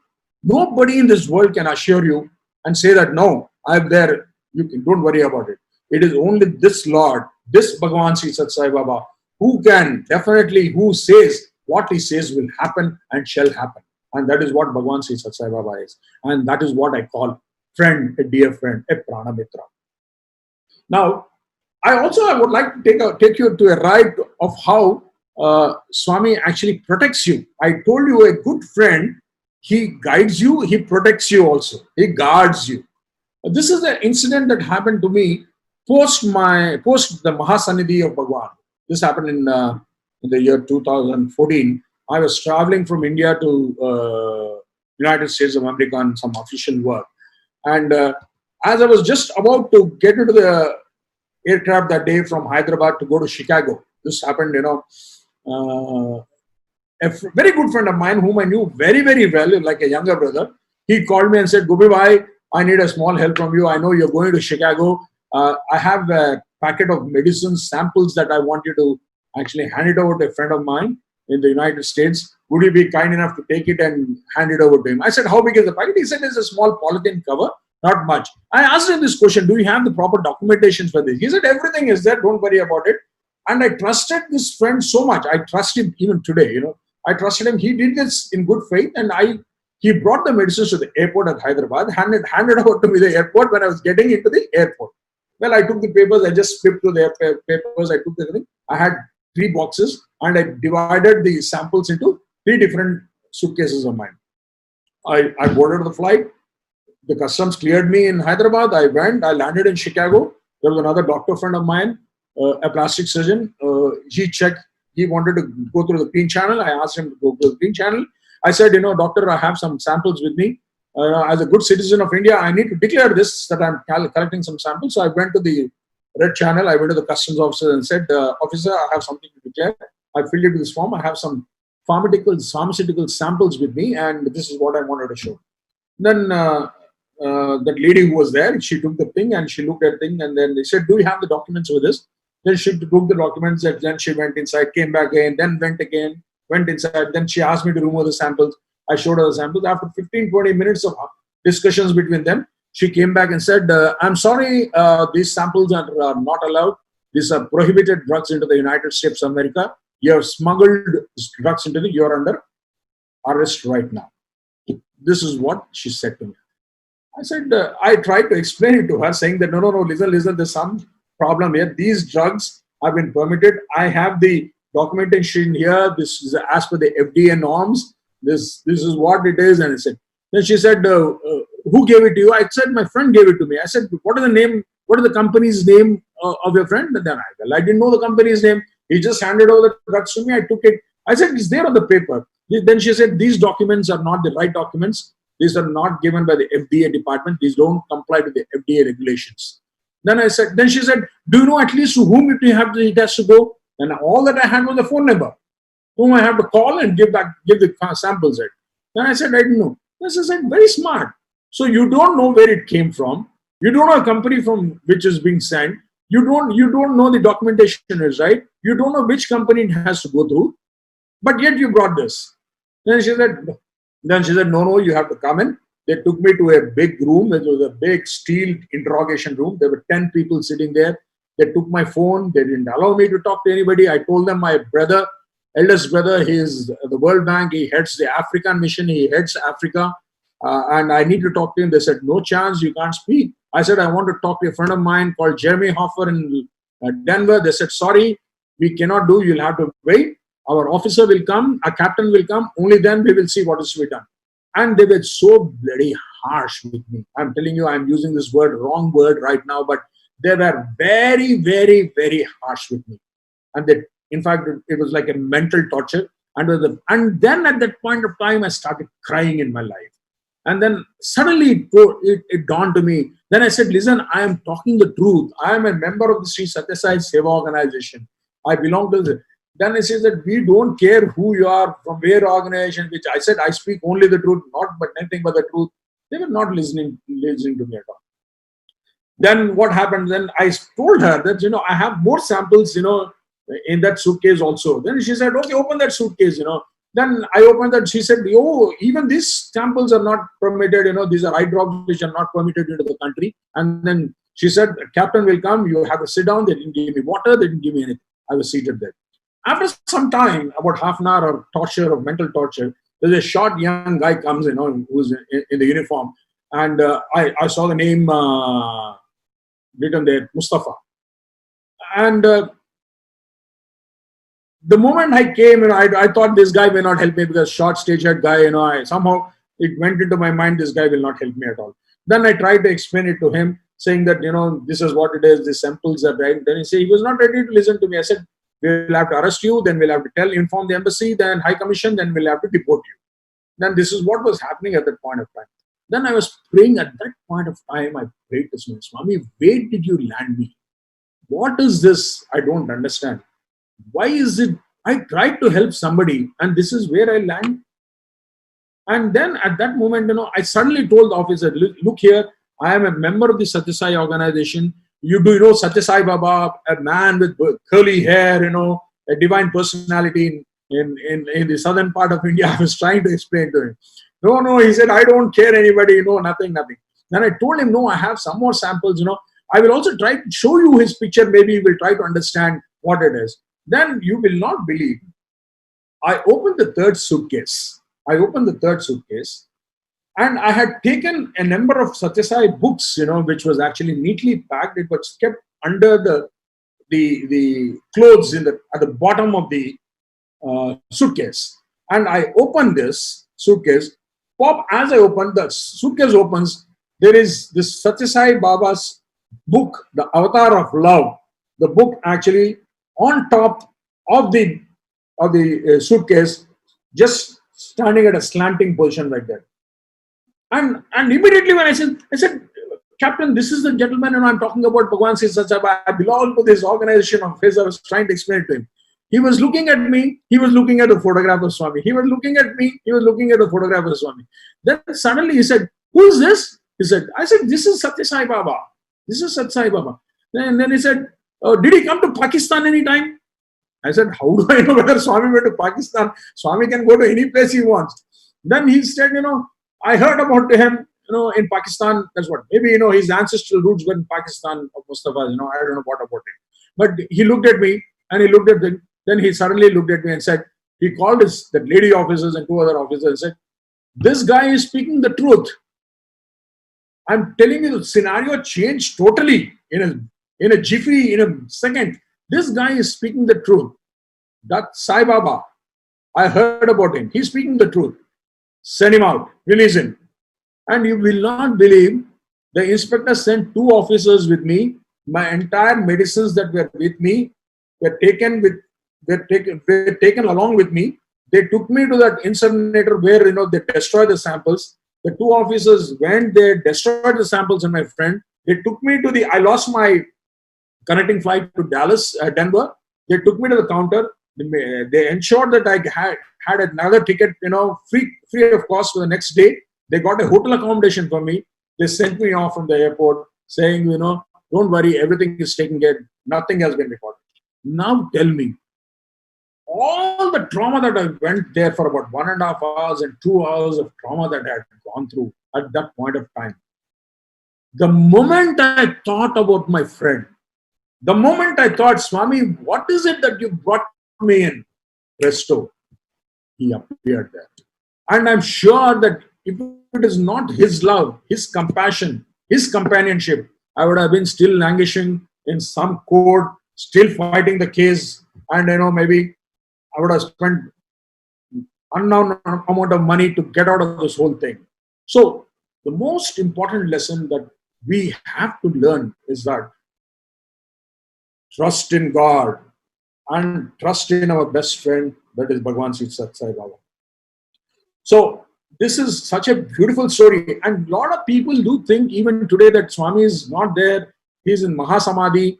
Nobody in this world can assure you and say that, no, I am there, don't worry about it. It is only this Lord, this Bhagwan Sri Sathya Sai Baba, who says what he says will happen and shall happen. And that is what Bhagwan Sri Sathya Sai Baba is. And that is what I call friend, a dear friend, a Prana Mithra. Now, I would like to take you to a ride of how Swami actually protects you. I told you a good friend, he guides you, he protects you also. He guards you. This is the incident that happened to me post the Mahasanidhi of Bhagwan. This happened in the year 2014. I was traveling from India to United States of America on some official work. And as I was just about to get into the aircraft that day from Hyderabad to go to Chicago, this happened, a very good friend of mine whom I knew very, very well, like a younger brother, he called me and said, Gopi bhai, I need a small help from you. I know you're going to Chicago. I have a packet of medicine samples that I want you to actually hand it over to a friend of mine in the United States. Would you be kind enough to take it and hand it over to him? I said, how big is the packet? He said, it's a small polythene cover, not much. I asked him this question, do you have the proper documentation for this? He said, everything is there, don't worry about it. And I trusted this friend so much. I trust him even today, I trusted him. He did this in good faith, and he brought the medicines to the airport at Hyderabad, handed over to me the airport when I was getting into the airport. Well, I took the papers, I just flipped to the papers, I took everything. I had 3 boxes and I divided the samples into 3 different suitcases of mine. I boarded the flight. The customs cleared me in Hyderabad. I went, I landed in Chicago. There was another doctor friend of mine, a plastic surgeon. He checked. He wanted to go through the green channel. I asked him to go through the green channel. I said, doctor, I have some samples with me. As a good citizen of India, I need to declare this, that I'm collecting some samples. So I went to the red channel. I went to the customs officer and said, officer, I have something to declare. I filled it with this form. I have some pharmaceutical samples with me, and this is what I wanted to show. Then that lady who was there, she took the thing and she looked at the thing, and then they said, do you have the documents with this? Then she took the documents, and then she went inside, came back again, then went inside. Then she asked me to remove the samples. I showed her the samples. After 15-20 minutes of discussions between them, she came back and said, I'm sorry, these samples are not allowed. These are prohibited drugs into the United States of America. You have smuggled drugs into you're under arrest right now. This is what she said to me. I said, I tried to explain it to her, saying that, no, listen, there's some problem here. These drugs have been permitted. I have the documentation here. This is as per the FDA norms. This is what it is. And I said, then she said, who gave it to you? I said, my friend gave it to me. I said, what is the company's name of your friend? And then I didn't know the company's name. He just handed over the drugs to me. I took it. I said, it's there on the paper. Then she said, these documents are not the right documents. These are not given by the FDA department. These don't comply with the FDA regulations. Then she said, do you know at least to whom it has to go? And all that I had was the phone number, whom I have to call and give the samples at. Then I said, I didn't know. This is very smart. So you don't know where it came from. You don't know a company from which is being sent. You don't know the documentation is right. You don't know which company it has to go through. But yet you brought this. Then she said, no, you have to come in. They took me to a big room. It was a big steel interrogation room. There were 10 people sitting there. They took my phone. They didn't allow me to talk to anybody. I told them my brother eldest brother. He is the World Bank. He heads the African mission. He heads Africa. And I need to talk to him. They said, no chance, you can't speak. I said, I want to talk to a friend of mine called Jeremy Hoffer in Denver. They said, sorry, we cannot do. You'll have to wait. Our officer will come. A captain will come. Only then we will see what is to be done. And they were so bloody harsh with me. I'm telling you, I'm using this wrong word right now, but they were very, very, very harsh with me. And they, in fact, it was like a mental torture. And then at that point of time, I started crying in my life. And then suddenly it dawned to me. Then I said, listen, I am talking the truth. I am a member of the Sri Sathya Sai Seva Organization. I belong to the... Then I said that we don't care who you are, from where organization, which I said, I speak only the truth, not but nothing but the truth. They were not listening to me at all. Then what happened? Then I told her that, I have more samples, in that suitcase also. Then she said, okay, open that suitcase, Then I opened that. She said, oh, even these samples are not permitted, these are eye drops which are not permitted into the country. And then she said, captain will come, you have to sit down. They didn't give me water, they didn't give me anything. I was seated there. After some time, about half an hour of torture, of mental torture, there's a short young guy comes, who's in the uniform. And I saw the name written there, Mustafa. And the moment I came, I thought this guy may not help me because short stage-head guy, somehow it went into my mind, this guy will not help me at all. Then I tried to explain it to him, saying that, this is what it is, the samples are right. Then he was not ready to listen to me. I said, we'll have to arrest you, then we'll have to inform the embassy, then High Commission, then we'll have to deport you. Then this is what was happening at that point of time. Then I was praying at that point of time, I prayed to Swami, where did you land me? What is this? I don't understand. Why is it? I tried to help somebody and this is where I land. And then at that moment, I suddenly told the officer, look here, I am a member of the Sathya Sai organization. You do Sathya Sai Baba, a man with curly hair, a divine personality in the southern part of India. I was trying to explain to him. No, he said, I don't care anybody, nothing. Then I told him, no, I have some more samples, I will also try to show you his picture. Maybe you will try to understand what it is. Then you will not believe. I opened the third suitcase. And I had taken a number of Sathya Sai books, which was actually neatly packed. It was kept under the clothes at the bottom of the suitcase. And I opened this suitcase. As I opened, the suitcase opens, there is this Sathya Sai Baba's book, The Avatar of Love. The book actually on top of the suitcase, just standing at a slanting position like that. And immediately when I said, Captain, this is the gentleman and I'm talking about Bhagwan says I belong to this organization of his. I was trying to explain it to him. He was looking at me, he was looking at the photograph of Swami. He was looking at me, he was looking at the photograph of Swami. Then suddenly he said, who is this? I said, this is Sathya Sai Baba. This is Sathya Sai Baba. And then he said, did he come to Pakistan anytime? I said, how do I know whether Swami went to Pakistan? Swami can go to any place he wants. Then he said, I heard about him, in Pakistan. That's what, maybe, his ancestral roots were in Pakistan of Mustafa, I don't know what about it. But he looked at me and he looked at them. Then he suddenly looked at me and said, he called the lady officers and two other officers and said, this guy is speaking the truth. I'm telling you, the scenario changed totally in a jiffy, in a second. This guy is speaking the truth. That Sai Baba, I heard about him. He's speaking the truth. Send him out, release him. And you will not believe, the inspector sent two officers with me. My entire medicines that were with me were taken along with me. They took me to that incinerator where they destroyed the samples. The two officers went there, destroyed the samples, and my friend, they took me to I lost my connecting flight to Denver. They took me to the counter. They ensured that I had another ticket, free of cost for the next day. They got a hotel accommodation for me. They sent me off from the airport saying, don't worry, everything is taken care of. Nothing has been recorded. Now tell me, all the trauma that I went there for about 1.5 hours and 2 hours of trauma that I had gone through at that point of time. The moment I thought about my friend, the moment I thought, Swami, what is it that you brought me in? presto, he appeared there. And I'm sure that if it is not his love, his compassion, his companionship, I would have been still languishing in some court, still fighting the case, and maybe I would have spent unknown amount of money to get out of this whole thing. So the most important lesson that we have to learn is that trust in God and trust in our best friend, that is Bhagwan Sathya Sai Baba. So this is such a beautiful story, and a lot of people do think even today that Swami is not there. He's in Mahasamadhi.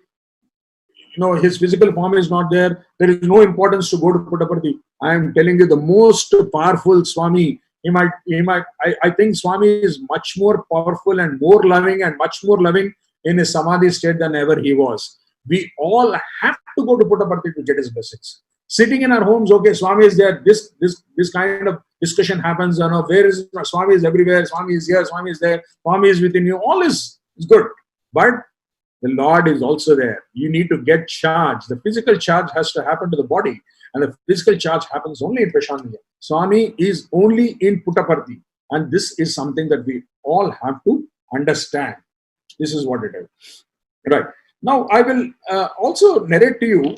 His physical form is not there. There is no importance to go to Puttaparthi. I am telling you, the most powerful Swami. I think Swami is much more powerful and more loving and much more loving in his Samadhi state than ever he was. We all have to go to Puttaparthi to get his blessings. Sitting in our homes, okay, Swami is there. This kind of discussion happens. Where is Swami? Is everywhere. Swami is here. Swami is there. Swami is within you. All is good, but the Lord is also there. You need to get charge. The physical charge has to happen to the body, and the physical charge happens only in Prashanthi Nilayam. Swami is only in Puttaparthi, and this is something that we all have to understand. This is what it is. Right. Now, I will also narrate to you.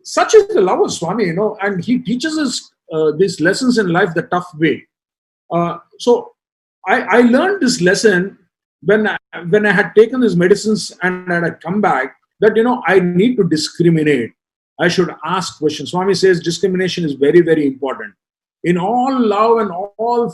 Such is the love of Swami, and he teaches us these lessons in life the tough way. So I learned this lesson when I had taken these medicines and I had come back, that I need to discriminate. I should ask questions. Swami says discrimination is very, very important. In all love and all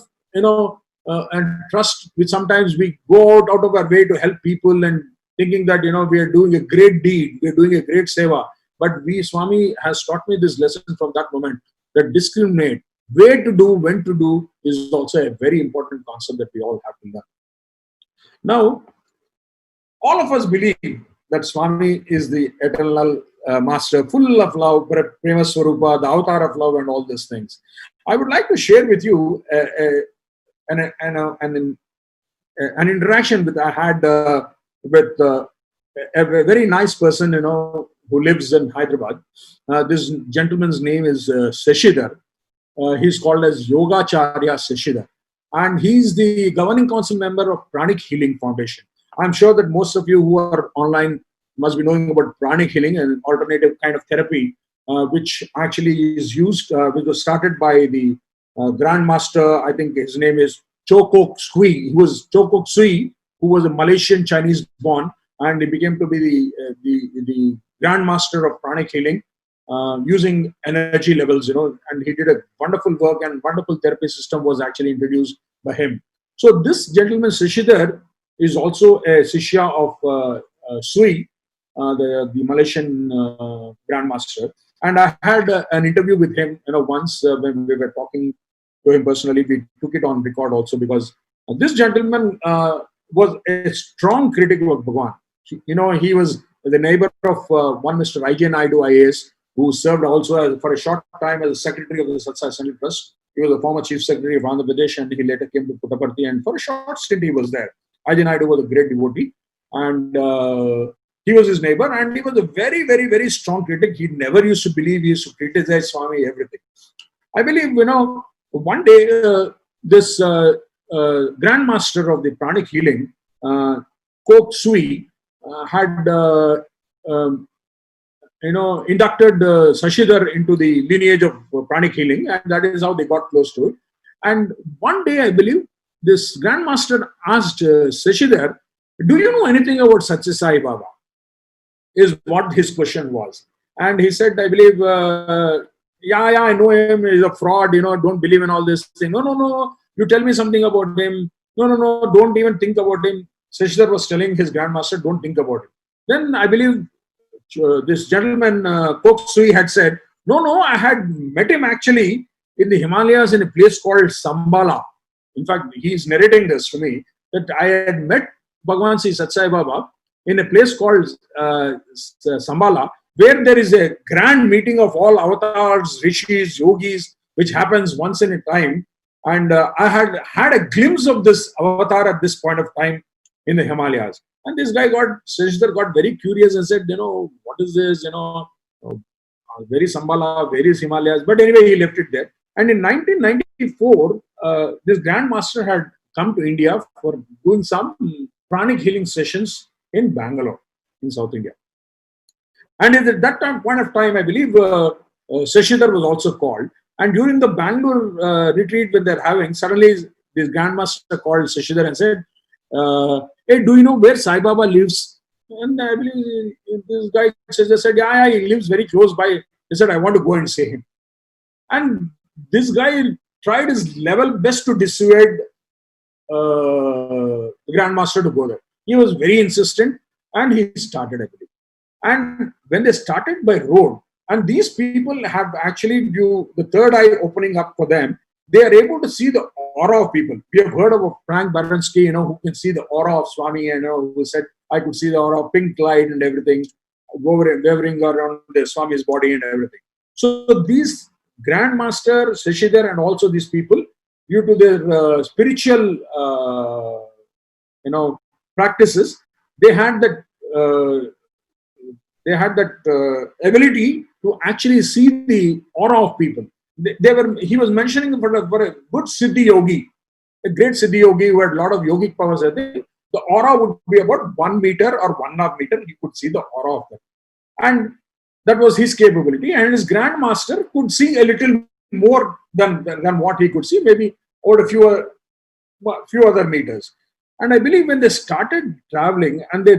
and trust, which sometimes we go out of our way to help people and thinking that we are doing a great deed, we are doing a great seva. But Swami has taught me this lesson from that moment, that discriminate, where to do, when to do, is also a very important concept that we all have to learn. Now, all of us believe that Swami is the eternal master, full of love, Prema Swarupa, the avatar of love, and all these things. I would like to share with you an interaction I had with a very nice person, who lives in Hyderabad. This gentleman's name is Seshidhar. He's called as Yogacharya Seshidhar. And he's the governing council member of Pranic Healing Foundation. I'm sure that most of you who are online must be knowing about pranic healing, an alternative kind of therapy, which actually is used, which was started by the Grandmaster, I think his name is Chokok Sui. He was Chokok Sui, who was a Malaysian Chinese born, and he became to be the Grandmaster of pranic healing, using energy levels, and he did a wonderful work, and wonderful therapy system was actually introduced by him. So this gentleman, Seshidhar, is also a Shishya of Sui, the Malaysian Grandmaster. And I had an interview with him, once when we were talking to him personally. We took it on record also, because this gentleman was a strong critic of Bhagwan. He was the neighbor of one Mr. I.J. Naidu IAS, who served also for a short time as secretary of the Satsangh Central Trust. He was the former chief secretary of Andhra Pradesh, and he later came to Puttaparthi, and for a short stint he was there. I.J. Naidu was a great devotee, and he was his neighbor, and he was a very, very, very strong critic. He never used to believe, he used to criticize Swami, everything. I believe, one day this Grandmaster of the pranic healing, Kok Sui, had inducted Seshidhar into the lineage of pranic healing, and that is how they got close to it. And one day, I believe, this Grandmaster asked Seshidhar, "Do you know anything about Sathya Sai Baba?" Is what his question was. And he said, I believe, yeah, I know him, he's a fraud, don't believe in all this thing. No, you tell me something about him. No, don't even think about him. Seshidhar was telling his Grandmaster, don't think about it. Then I believe this gentleman, Kok Sui, had said, no, I had met him actually in the Himalayas in a place called Sambala. In fact, he's narrating this to me, that I had met Bhagwan Sri Sathya Sai Baba in a place called Sambala, where there is a grand meeting of all avatars, rishis, yogis, which happens once in a time. And I had a glimpse of this avatar at this point of time in the Himalayas. And this guy Seshidhar got very curious and said, what is this? Various Sambala, various Himalayas. But anyway, he left it there. And in 1994, this Grandmaster had come to India for doing some pranic healing sessions in Bangalore, in South India. And at that point of time, I believe Shashidhar was also called. And during the Bangalore retreat when they're having, suddenly this Grandmaster called Shashidhar and said, hey, do you know where Sai Baba lives? And I believe this guy said, yeah, he lives very close by. He said, I want to go and see him. And this guy tried his level best to dissuade the Grandmaster to go there. He was very insistent and he started, I believe. And when they started by road, and these people have actually, the third eye opening up for them, they are able to see the aura of people. We have heard of Frank Baransky, who can see the aura of Swami, who said, I could see the aura of pink light and everything, wavering around the Swami's body and everything. So these Grandmaster, Shashidhar, and also these people, due to their spiritual, practices, they had that ability to actually see the aura of people. He was mentioning for a good Siddhi yogi, a great Siddhi yogi who had a lot of yogic powers. I think the aura would be about 1 meter or 1.5 meter. He could see the aura of them. And that was his capability. And his Grandmaster could see a little more than what he could see, maybe over a few other meters. And I believe when they started traveling and they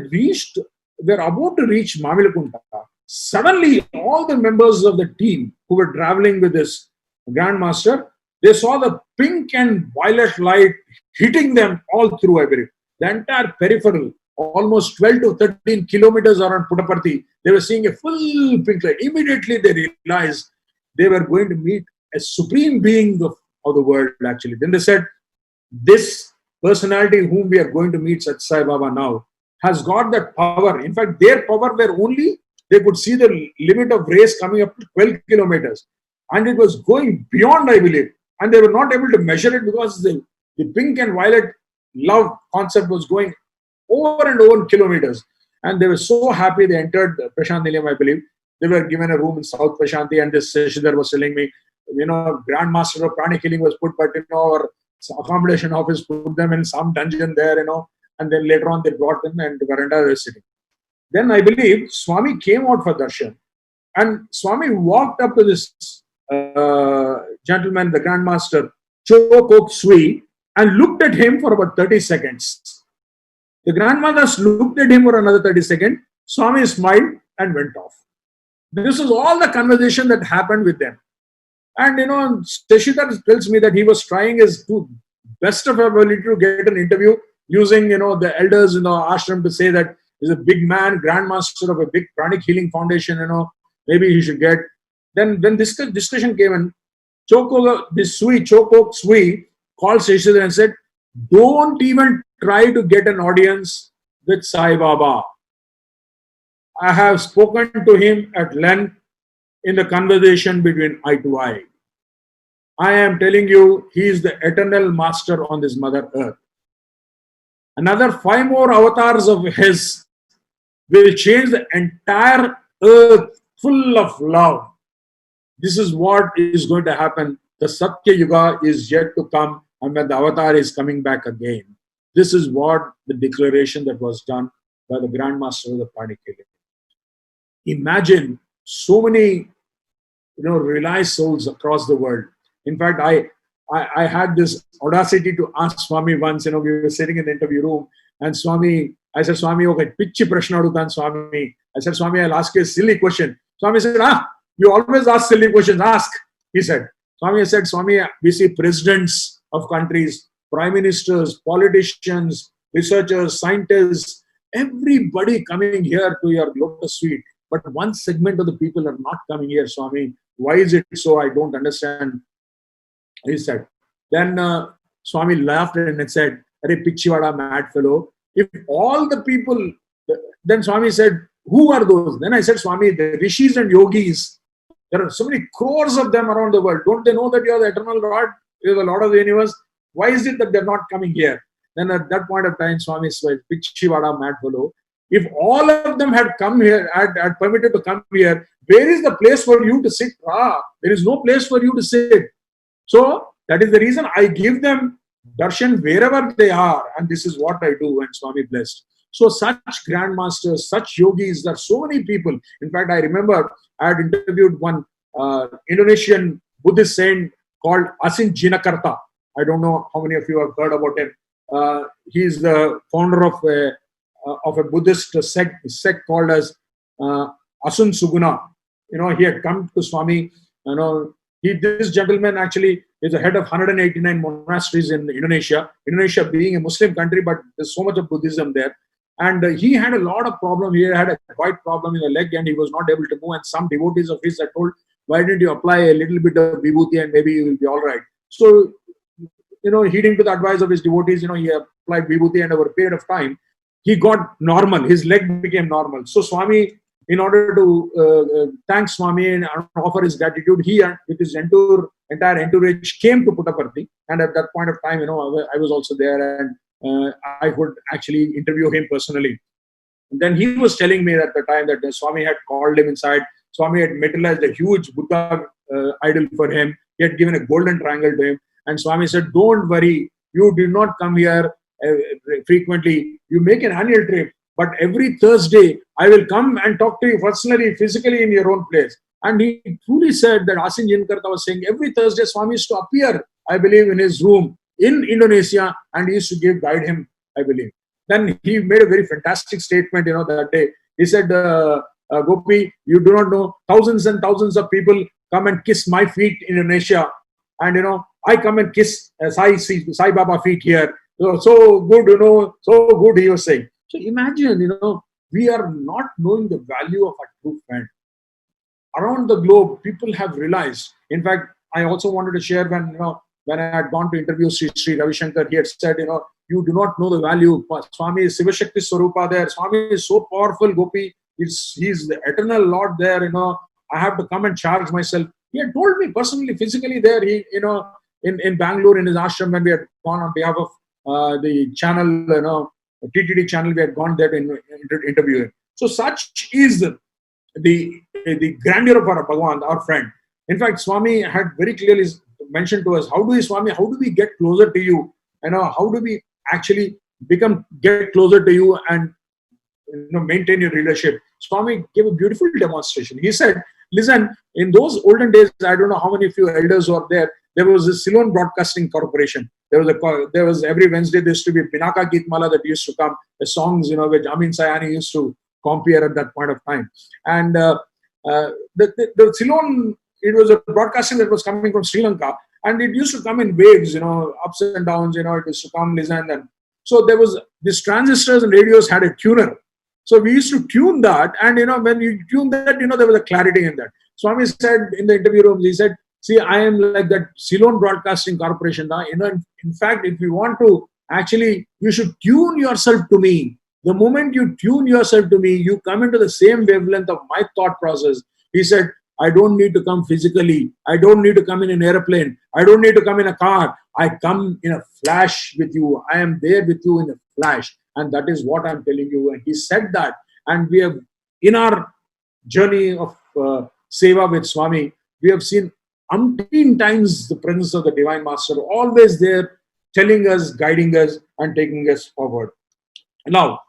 were about to reach Mamilakunta, suddenly all the members of the team who were traveling with this Grandmaster, they saw the pink and violet light hitting them all through, I believe. The entire peripheral, almost 12 to 13 kilometers around Puttaparthi, they were seeing a full pink light. Immediately they realized they were going to meet a supreme being of the world, actually. Then they said, this personality whom we are going to meet, Sathya Sai Baba now, has got that power. In fact, their power were only, they could see the limit of rays coming up to 12 kilometers. And it was going beyond, I believe. And they were not able to measure it because the pink and violet love concept was going over and over kilometers. And they were so happy. They entered Prashanthi Nilayam, I believe. They were given a room in South Prashanthi, and this Shashidhar was telling me, Grandmaster of Pranic Healing was put, but our accommodation office put them in some dungeon there, and then later on they brought them and the veranda was sitting. Then I believe Swami came out for darshan, and Swami walked up to this gentleman, the Grandmaster, Chokok Sui, and looked at him for about 30 seconds. The Grandmothers looked at him for another 30 seconds. Swami smiled and went off. This is all the conversation that happened with them. And Shashidhar tells me that he was trying his best of ability to get an interview using the elders in the ashram to say that he's a big man, Grandmaster of a big pranic healing foundation, maybe he should get. Then when this discussion came in, Chokok Sui called Shashidhar and said, don't even try to get an audience with Sai Baba. I have spoken to him at length in the conversation between eye to eye. I am telling you, he is the eternal master on this Mother Earth. Another 5 more avatars of his will change the entire earth full of love. This is what is going to happen. The Satya Yuga is yet to come, and when the avatar is coming back again. This is what the declaration that was done by the Grandmaster of the Pranic Healing. Imagine so many realized souls across the world. In fact, I had this audacity to ask Swami once, we were sitting in the interview room, and I said, Swami, okay, pichi prashna adutan, Swami. I said, Swami, I'll ask you a silly question. Swami said, you always ask silly questions, ask. He said, Swami, we see presidents of countries, prime ministers, politicians, researchers, scientists, everybody coming here to your lotus feet. But one segment of the people are not coming here, Swami. Why is it so? I don't understand. He said. Then Swami laughed and said, Arey Pichivada, mad fellow. If all the people, then Swami said, who are those? Then I said, Swami, the rishis and yogis, there are so many crores of them around the world. Don't they know that you are the eternal Lord? You are the Lord of the universe. Why is it that they're not coming here? Then at that point of time, Swami said, Pichivada, mad fellow. If all of them had come here, had permitted to come here, where is the place for you to sit? There is no place for you to sit. So that is the reason I give them darshan wherever they are, and this is what I do, and Swami blessed. So such grandmasters, such yogis, there are so many people. In fact, I remember I had interviewed one Indonesian Buddhist saint called Asin Jinakarta. I don't know how many of you have heard about him. He is the founder of a Buddhist sect called as Asun Suguna. He had come to Swami. This gentleman actually is the head of 189 monasteries in Indonesia. Indonesia being a Muslim country, but there's so much of Buddhism there. And he had a lot of problem. He had a quite problem in the leg, and he was not able to move. And some devotees of his had told, "Why didn't you apply a little bit of vibhuti and maybe you will be all right?" So, heeding to the advice of his devotees, he applied vibhuti, and over a period of time, he got normal. His leg became normal. So Swami, in order to thank Swami and offer his gratitude, he with his entire entourage came to Puttaparthi. And at that point of time, I was also there, and I could actually interview him personally. And then he was telling me at the time that Swami had called him inside. Swami had metallized a huge Buddha idol for him. He had given a golden triangle to him. And Swami said, "Don't worry, you did not come here frequently. You make an annual trip. But every Thursday, I will come and talk to you personally, physically in your own place." And he truly said that Asin Jinkarta was saying every Thursday Swami used to appear, I believe, in his room in Indonesia, and he used to guide him, I believe. Then he made a very fantastic statement, that day. He said, "Gopi, you do not know, thousands and thousands of people come and kiss my feet in Indonesia. And, I come and kiss Sai Baba feet here. So good, so good," he was saying. So imagine, we are not knowing the value of a true friend. Around the globe, people have realized. In fact, I also wanted to share when I had gone to interview Shri Ravi Shankar, he had said, "You do not know the value. Swami is Sivashakti Swarupa there. Swami is so powerful, Gopi. He's the eternal Lord there. I have to come and charge myself." He had told me personally, physically there. He, in Bangalore, in his ashram, when we had gone on behalf of the channel, TTD channel, we had gone there to interview him. So such is the grandeur of our Bhagwan, our friend. In fact, Swami had very clearly mentioned to us, how do we get closer to you? How do we actually get closer to you and maintain your leadership? Swami gave a beautiful demonstration. He said, "Listen, in those olden days, I don't know how many of you elders were there. There was a Ceylon Broadcasting Corporation. There was every Wednesday there used to be Pinaka Geetmala that used to come, the songs, which Amin Sayani used to compare at that point of time. And the Ceylon, it was a broadcasting that was coming from Sri Lanka, and it used to come in waves, ups and downs, it used to come, listen, and so there was these transistors and radios had a tuner. So we used to tune that, and when you tune that, there was a clarity in that. Swami said in the interview room, he said, "See, I am like that Ceylon Broadcasting Corporation. In fact, if you want to, actually, you should tune yourself to me. The moment you tune yourself to me, you come into the same wavelength of my thought process." He said, "I don't need to come physically. I don't need to come in an airplane. I don't need to come in a car. I come in a flash with you. I am there with you in a flash. And that is what I'm telling you." And he said that. And we have, in our journey of Seva with Swami, we have seen umpteen times the presence of the Divine Master, always there, telling us, guiding us, and taking us forward. Now,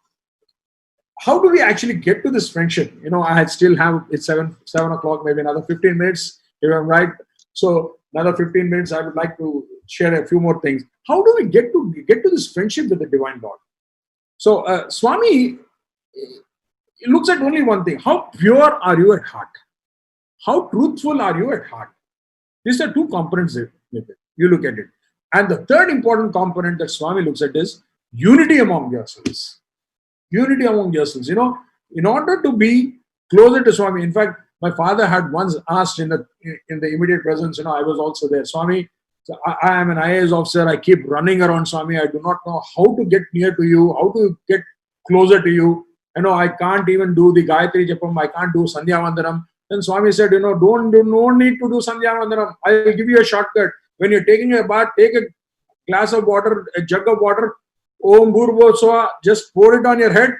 how do we actually get to this friendship? I still have, it's 7 o'clock, maybe another 15 minutes, if I'm right. So another 15 minutes, I would like to share a few more things. How do we get to this friendship with the Divine Lord? So Swami looks at only one thing. How pure are you at heart? How truthful are you at heart? These are two components. You look at it. And the third important component that Swami looks at is unity among yourselves. Unity among yourselves. In order to be closer to Swami. In fact, my father had once asked in the immediate presence, I was also there, "Swami, I am an IAS officer. I keep running around, Swami. I do not know how to get near to you, how to get closer to you. I can't even do the Gayatri Japam. I can't do Sandhya Vandanam." Then Swami said, no need to do Sandhya Vandanam. I will give you a shortcut. When you're taking a bath, take a glass of water, a jug of water, Om Bhurvo Swa, just pour it on your head,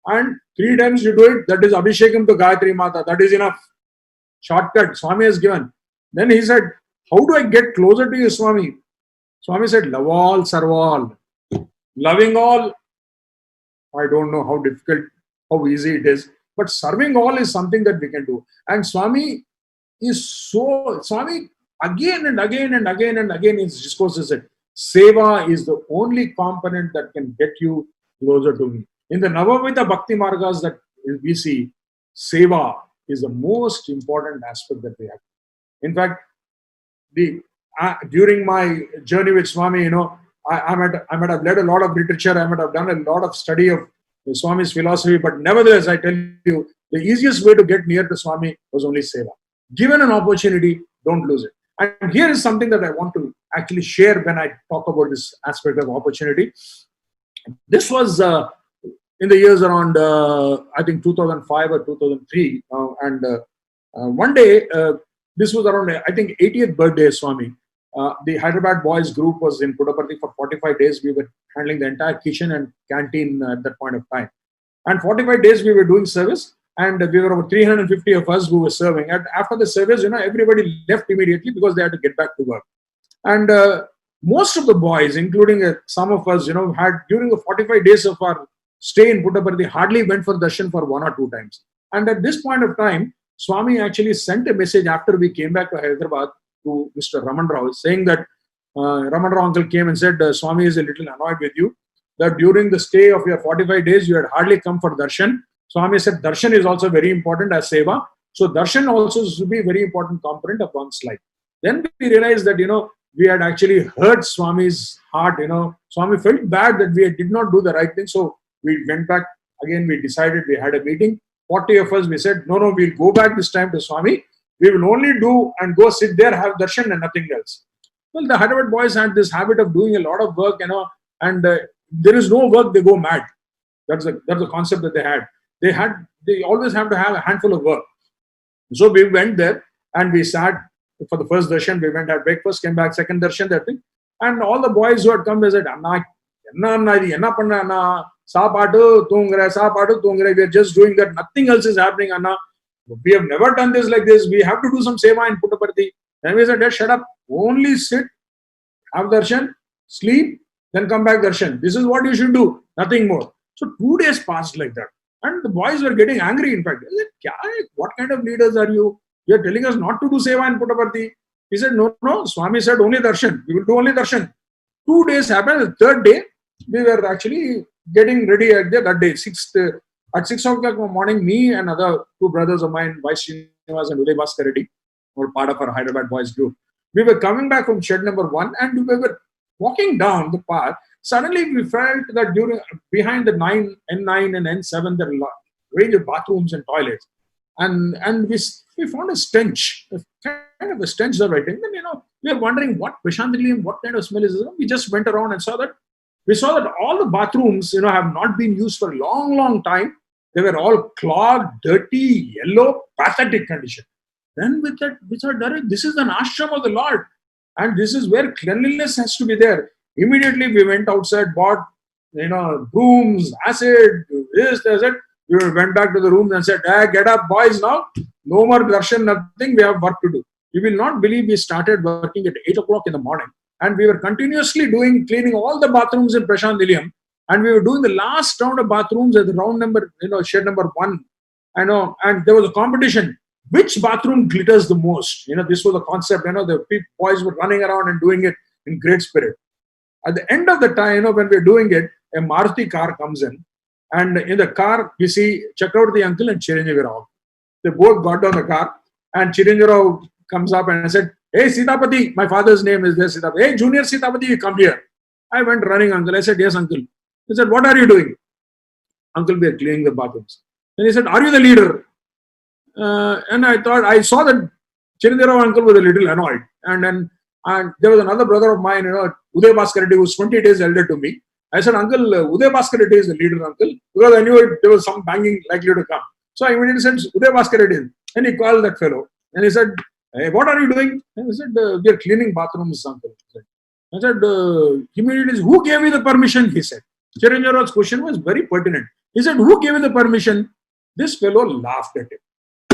and 3 times you do it. That is Abhishekam to Gayatri Mata. That is enough. shortcut Swami has given. Then he said, how do I get closer to you, Swami? Swami said, love all, serve all. Loving all, I don't know how difficult, how easy it is. But serving all is something that we can do. And Swami again and again and again and again in his discourses said, Seva is the only component that can get you closer to me. In the Navavita Bhakti Margas that we see, Seva is the most important aspect that we have. In fact, during my journey with Swami, I might have read a lot of literature, I might have done a lot of study of Swami's philosophy, but nevertheless, I tell you, the easiest way to get near to Swami was only Seva. Given an opportunity, don't lose it. And here is something that I want to actually share when I talk about this aspect of opportunity. This was in the years around, I think 2005 or 2003. One day, this was around, I think, 80th birthday of Swami. The Hyderabad boys group was in Puttaparthi for 45 days. We were handling the entire kitchen and canteen at that point of time. And 45 days we were doing service. And we were over 350 of us who were serving. And after the service, everybody left immediately because they had to get back to work. And most of the boys, including some of us, had during the 45 days of our stay in Puttaparthi, hardly went for darshan for 1 or 2 times. And at this point of time, Swami actually sent a message after we came back to Hyderabad to Mr. Raman Rao, saying that Raman Rao uncle came and said, Swami is a little annoyed with you, that during the stay of your 45 days, you had hardly come for darshan. Swami said, darshan is also very important as seva. So darshan also should be a very important component of one's life. Then we realized that, we had actually hurt Swami's heart. Swami felt bad that we did not do the right thing. So we went back again. We decided, we had a meeting. 40 of us, we said, no, we'll go back this time to Swami. We will only do and go sit there, have darshan and nothing else. Well, the Hyderabad boys had this habit of doing a lot of work, and there is no work, they go mad. That's the concept that they had. They always have to have a handful of work. So we went there and we sat for the first darshan. We went, had breakfast, came back, second darshan, that thing. And all the boys who had come, they said, Anna, saapadu thungre. We are just doing that. Nothing else is happening, Anna. We have never done this like this. We have to do some seva in Puttaparthi. Then we said, shut up. Only sit, have darshan, sleep, then come back darshan. This is what you should do. Nothing more. So 2 days passed like that. And the boys were getting angry, in fact. They said, what kind of leaders are you? You are telling us not to do seva in Puttaparthi. He said, no, Swami said only darshan. We will do only darshan. 2 days happened. The third day, we were actually getting ready at that day. At 6 o'clock in the morning, me and other 2 brothers of mine, Vice Srinivas and Uday Bhaskar Reddy, were part of our Hyderabad boys group. We were coming back from shed number 1 and we were walking down the path. Suddenly we felt that behind the N9 and N7, there are a range of bathrooms and toilets. And we found a stench, kind of a stench that right. And then, we were wondering what Prashanthi Nilayam, what kind of smell is this? We just went around and saw that all the bathrooms, have not been used for a long, long time. They were all clogged, dirty, yellow, pathetic condition. Then we thought, this is an ashram of the Lord. And this is where cleanliness has to be there. Immediately we went outside, bought, brooms, acid, this, that. We went back to the room and said, hey, get up, boys, now. No more darshan, nothing. We have work to do. You will not believe we started working at 8 o'clock in the morning. And we were continuously cleaning all the bathrooms in Prashanthi Nilayam. And we were doing the last round of bathrooms at the round number, shed number 1. And there was a competition. Which bathroom glitters the most? This was the concept. The boys were running around and doing it in great spirit. At the end of the time, when we're doing it, a Maruti car comes in. And in the car, we see Chakravarti uncle and Chiranjeevi Rao. They both got on the car. And Chiranjeevi Rao comes up and said, hey, Sitapati, my father's name is there, Sitapati. Hey, Junior Sitapati, you come here. I went running, uncle. I said, yes, uncle. He said, what are you doing? Uncle, we are cleaning the bathrooms. Then he said, are you the leader? And I saw that Chiranjeevi Rao uncle was a little annoyed. And there was another brother of mine, Uday Bhaskar Reddy, who was 20 days elder to me. I said, uncle, Uday Bhaskar Reddy is the leader, uncle. Because I knew there was some banging likely to come. So I immediately said, Uday Bhaskar Reddy. And he called that fellow. And he said, hey, what are you doing? And he said, we are cleaning bathrooms, uncle. I said, immediately, who gave you the permission? He said. Chiranjeevi Rao's question was very pertinent. He said, who gave you the permission? This fellow laughed at him.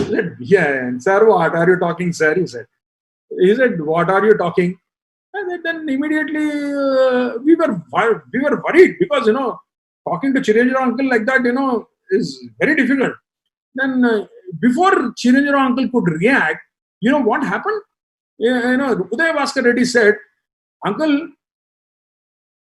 said, yeah, and sir, what are you talking, sir? He said, what are you talking? And then immediately we were worried because, talking to Chiranjiro uncle like that, is very difficult. Then before Chiranjiro uncle could react, what happened? Uday Bhaskar Reddy said, uncle,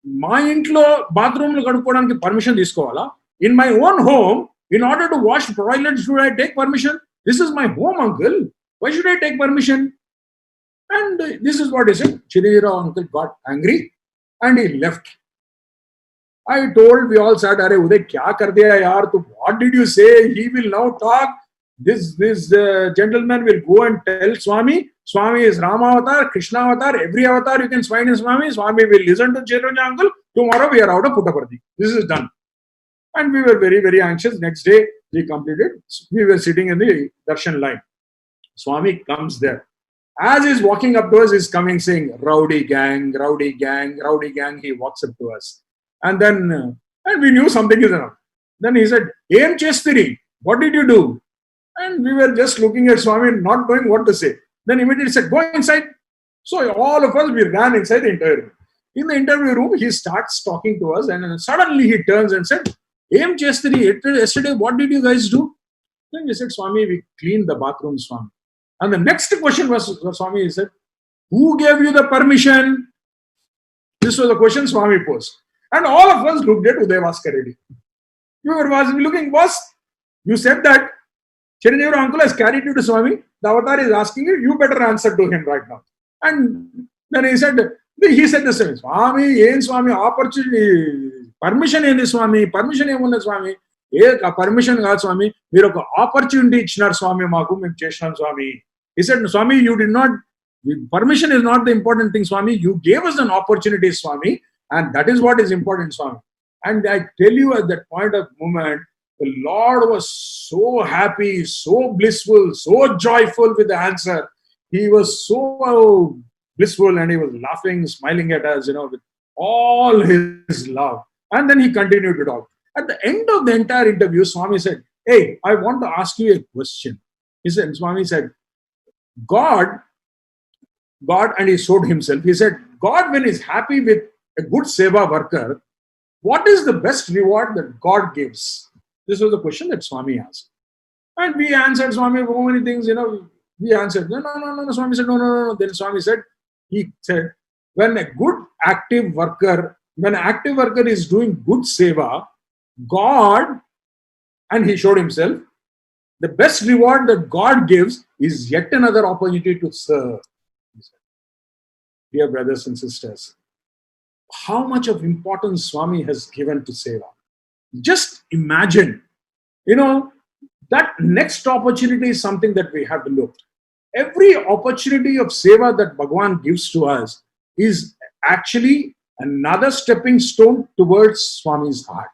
my intlo bathroom lo kadukodaniki permission తీసుకోవాలా? In my own home, in order to wash toilets, should I take permission? This is my home, uncle. Why should I take permission? And this is what he said. Chiranjiro uncle got angry and he left. I told, we all said, Arey Uday, kya kar diya yaar? What did you say? He will now talk. This gentleman will go and tell Swami. Swami is Rama avatar, Krishna avatar, every avatar you can find in Swami. Swami will listen to Chiranjiro uncle. Tomorrow we are out of Puttaparthi. This is done. And we were very, very anxious. Next day, we completed. We were sitting in the darshan line. Swami comes there. As he's walking up to us, he's coming saying, rowdy gang, rowdy gang, rowdy gang. He walks up to us. And then, and we knew something is wrong. Then he said, Aim Chestiri, what did you do? And we were just looking at Swami, not knowing what to say. Then immediately said, go inside. So all of us, we ran inside the interview room. In the interview room, he starts talking to us and then suddenly he turns and said, Aim Chestiri, yesterday, what did you guys do? Then we said, Swami, we cleaned the bathroom, Swami. And the next question was, Swami, he said, who gave you the permission? This was the question Swami posed. And all of us looked at Uday Bhaskar Reddy. We were looking, boss, you said that Chiranjiro uncle has carried you to Swami. The avatar is asking you, you better answer to him right now. And then he said the same, Swami, Swami, opportunity, permission in Swami, permission in Swami. Permission got Swami, మీరు ఒక opportunity ఇచ్చినారు Swami మాకు మేము చేసినాం Swami. He said, Swami, you did not, permission is not the important thing, Swami. You gave us an opportunity, Swami, and that is what is important, Swami. And I tell you, at that point of moment, the Lord was so happy, so blissful, so joyful with the answer. He was so blissful and he was laughing, smiling at us, with all his love. And then he continued to talk. At the end of the entire interview, Swami said, hey, I want to ask you a question. He said, Swami said, God, and he showed himself. He said, God, when he's happy with a good seva worker, what is the best reward that God gives? This was the question that Swami asked. And we answered, Swami, so many things, we answered, no. Swami said, no. Then Swami said, when an active worker is doing good seva, God, and he showed himself, the best reward that God gives is yet another opportunity to serve. Dear brothers and sisters, how much of importance Swami has given to seva. Just imagine, that next opportunity is something that we have to look. Every opportunity of seva that Bhagwan gives to us is actually another stepping stone towards Swami's heart.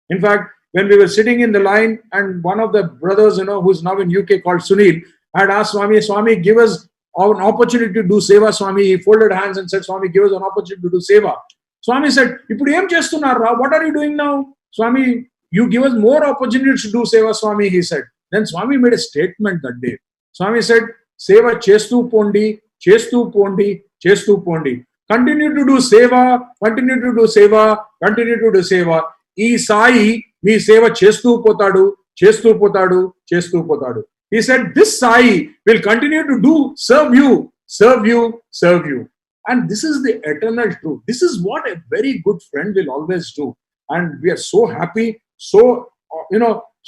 In fact, when we were sitting in the line and one of the brothers, who's now in UK called Sunil, had asked Swami, give us an opportunity to do seva, Swami. He folded hands and said, Swami, give us an opportunity to do seva. Swami said, what are you doing now? Swami, you give us more opportunities to do seva, Swami, he said. Then Swami made a statement that day. Swami said, seva chestu pondi, chestu pondi, chestu pondi. Continue to do seva, continue to do seva, continue to do seva. Ee Sai, me seva chestu potadu, chestu potadu, chestu potadu. He said, this Sai will continue to do, serve you, serve you, serve you. And this is the eternal truth. This is what a very good friend will always do. And we are so happy, so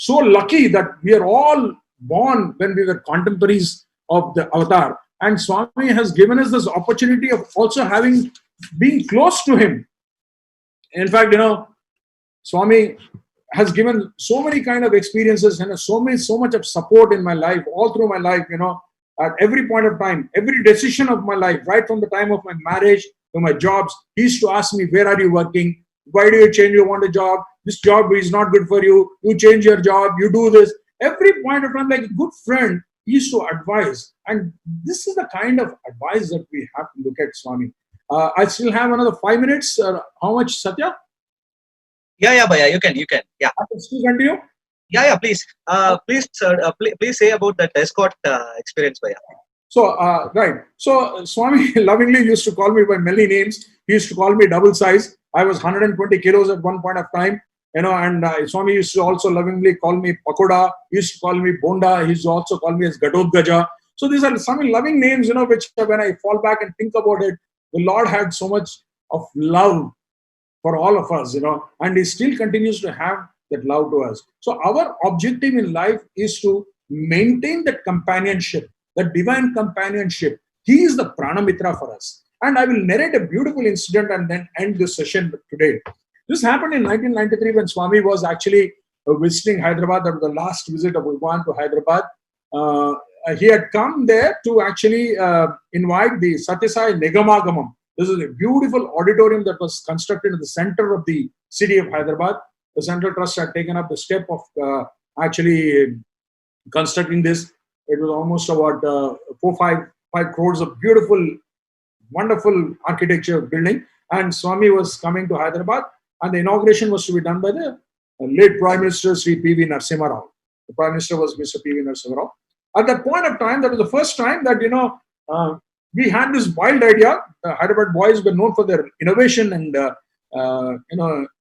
lucky that we are all born when we were contemporaries of the avatar. And Swami has given us this opportunity of also being close to him. In fact, Swami has given so many kind of experiences and so much of support in my life, all through my life, at every point of time, every decision of my life, right from the time of my marriage to my jobs. He used to ask me, where are you working? Why do you change? You want a job? This job is not good for you. You change your job. You do this. Every point of time, like a good friend, he used to advise. And this is the kind of advice that we have to look at Swami. I still have another 5 minutes. How much, Satya? Yeah, Bhaiya, you can. Yeah. I can still continue? Yeah, please. Please, sir, please say about that escort experience, Bhaiya. So, right. So, Swami lovingly used to call me by many names. He used to call me double size. I was 120 kilos at one point of time, and Swami used to also lovingly call me Pakoda. He used to call me Bonda. He used to also call me as Gadodgaja. So, these are some loving names, which when I fall back and think about it, the Lord had so much of love for all of us, and He still continues to have that love to us. So, our objective in life is to maintain that companionship, the divine companionship. He is the Prana Mithra for us. And I will narrate a beautiful incident and then end this session today. This happened in 1993 when Swami was actually visiting Hyderabad. That was the last visit of Bhagwan to Hyderabad. He had come there to actually invite the Sathya Sai Nigamagamam. This is a beautiful auditorium that was constructed in the center of the city of Hyderabad. The Central Trust had taken up the step of actually constructing this. It was almost about 5 crores of beautiful, wonderful architecture building. And Swami was coming to Hyderabad, and the inauguration was to be done by the late Prime Minister Shri P.V. Narasimha Rao. The Prime Minister was Mr. P.V. Narasimha Rao. At that point of time, that was the first time that, we had this wild idea. Hyderabad boys were known for their innovation and,